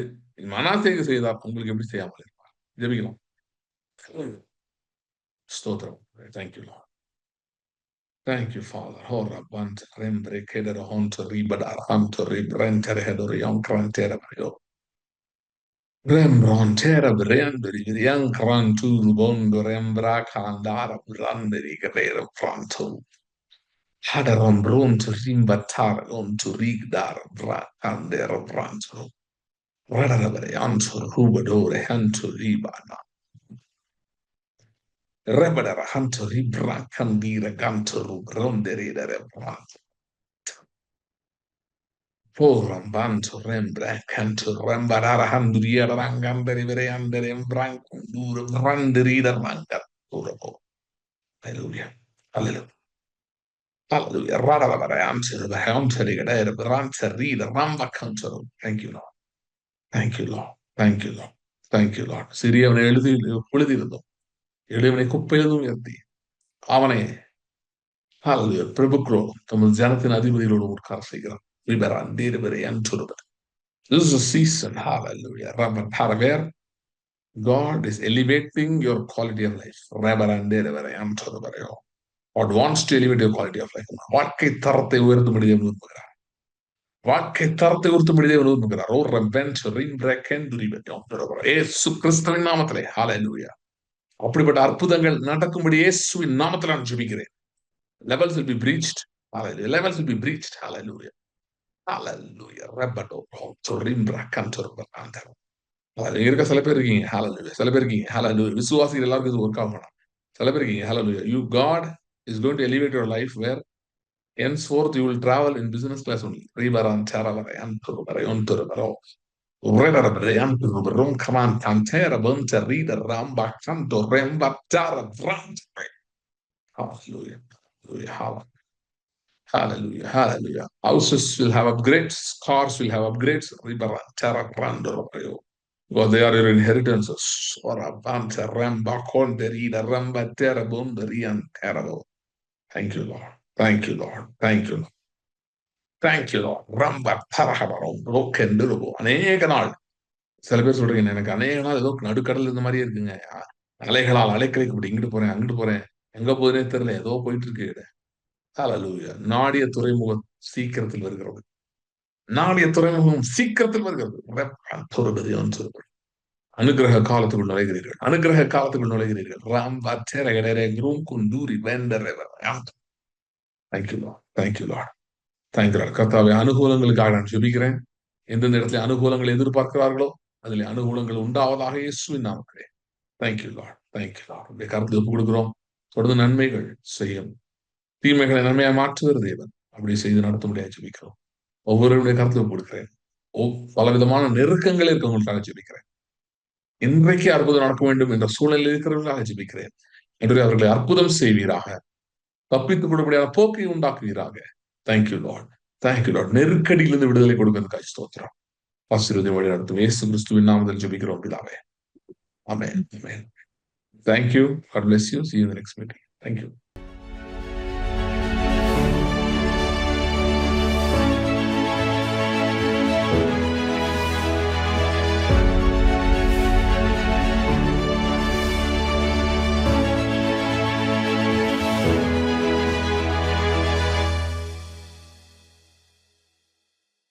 மனாசேக்கு செய்தார். உங்களுக்கு எப்படி செய்யாமல் இருப்பார்? ஜெபிக்கலாம். ஸ்தோத்திரம். Thank you, Lord. Thank you, Father. Hora bant rembre kedera honto ribadar hanto ribrentere hedor yonkrantere vario. Rembrantere brenderi yankrantu bondo rembra kandara branderi gavere franto. Hadaram bronto rimbatar onto rigdar brakandere branto. Radavere anto rubadore hanto ribana. Rebadara hanto ribra kandira ganto rubrondere branto. Poram banto rembra canto rembarara handria rangandere vereandere embranco duro randeri da manga urabo. Hallelujah. Hallelujah. Hallelujah. Rara la variante the hunter the branch read ramba canto. Thank you, Lord. Thank you, Lord. Thank you, Lord. Thank you, Lord. சிறியவனை பொழுதிருந்தோம். எளியவனை குப்பையிலும் உயர்த்தி அவனை ஹalleluya பிரபுக்களோடும் தமது ஜனத்தின் அதிபதிகளோடு உட்கார செய்கிறார். விபரான் தேவரை அன்றுவர். This is a season, hallelujah. Where God is elevating your quality of life. God wants to elevate your quality of life. வாழ்க்கை தரத்தை உயர்த்தும்படி தேவன் விரும்புகிறார். வாழ்க்கை தரத்தை உயர்த்தும்படி தேவன் விரும்புகிறார். ஓ ரெபென்ச் ரிம்பெக்கெண்டுரிபெட் இயேசு கிறிஸ்துவின் நாமத்திலே ஹalleluya. அப்படிப்பட்ட அற்புதங்கள் நடக்கும்படி இயேசுவின் நாமத்திலே நான் ஜெபிக்கிறேன். Levels will be breached. Hallelujah. Levels will be breached. Hallelujah. Hallelujah. Rebato to rimbra cantor. இங்க இருக்க சில பேர் இருக்கீங்க, ஹalleluya. சில பேர் இருக்கீங்க, ஹalleluya. விசுவாசிகள் எல்லாருக்கும் இது ஒர்க் ஆகணும். சில பேர் இருக்கீங்க, hallelujah. God is going to elevate your life where henceforth you will travel in business class only. Ribaran charavare anturubare onturubaro. Uredarabare anturubarum kaman kantera bunta rida ramba kanto remba tara vranta. Hallelujah. Hallelujah. Hallelujah. Hallelujah. Houses will have upgrades, cars will have upgrades. Ribaran tara brandorabare. Because they are your inheritances. Ora banta ramba konderida ramba tera bundarian terabo. Thank you, Lord. Thank you, Lord. Thank you, Lord. Thank you, Lord. Ramba parahavarom brokendurubo. அநேக நாள் சில பேர் சொல்றீங்க, எனக்கு அநேக நாள் ஏதோ நடுக்கடல் இந்த மாதிரியே இருக்குங்க. அலைகளால் அலைக்கழிக்கப்பட்டு இங்கிட்டு போறேன், அங்கிட்டு போறேன், எங்க போறேனே தெரியல, ஏதோ போயிட்டு இருக்கு. ஹalleluya. நாடிய துறைமுகம் சீக்கிரத்தில் வருகிறது. நாடிய துறைமுகம் சீக்கிரத்தில் வருகிறது. அனுகிரக காலத்துக்குள் நுழைகிறீர்கள். அனுகிரக காலத்துக்குள் நுழைகிறீர்கள். ராம்பா சேரகடரே குரும் குந்தூரி வேண்டரே. Thank you Lord. Thank you Lord. Thank you Lord. கர்த்தாவே, அனுகூலங்களுக்காக நான் ஜெபிக்கிறேன். எந்தெந்த இடத்துல அனுகூலங்களை எதிர்பார்க்கிறார்களோ அதில் அனுகூலங்கள் உண்டாவதாக இயேசுவின் நாமத்திலே. Thank you Lord. Thank you Lord. உடைய கருத்து ஒப்பு கொடுக்கிறோம். தொடர்ந்து நன்மைகள் செய்யும். தீமைகளை நன்மையாக மாற்றுகிற தேவன் அப்படி செய்து நடத்த முடியாது ஜெபிக்கிறோம். ஒவ்வொருவருடைய கருத்து ஒப்பு கொடுக்கிறேன். பலவிதமான நெருக்கங்கள் இருக்கவங்களுக்காக ஜெபிக்கிறேன். இன்றைக்கு அற்புதம் நடக்க வேண்டும் என்ற சூழலில் இருக்கிறவர்களாக ஜெபிக்கிறேன். என்று அவர்களை அற்புதம் செய்வீராக. தப்பித்துக் கொள்ளக்கூடிய போக்கை உண்டாக்குவீராக. Thank you Lord. Thank you Lord. நெருக்கடியிலிருந்து விடுதலை கொடுக்கிறதுக்காக ஸ்தோத்திரம். ஆசீர்வாதம் வழி நடத்தும் இயேசு கிறிஸ்துவின் நாமத்தில் ஜெபிக்கிறோம் பிதாவே. Amen. Amen. Thank you. God bless you. See you in the next meeting. Thank you.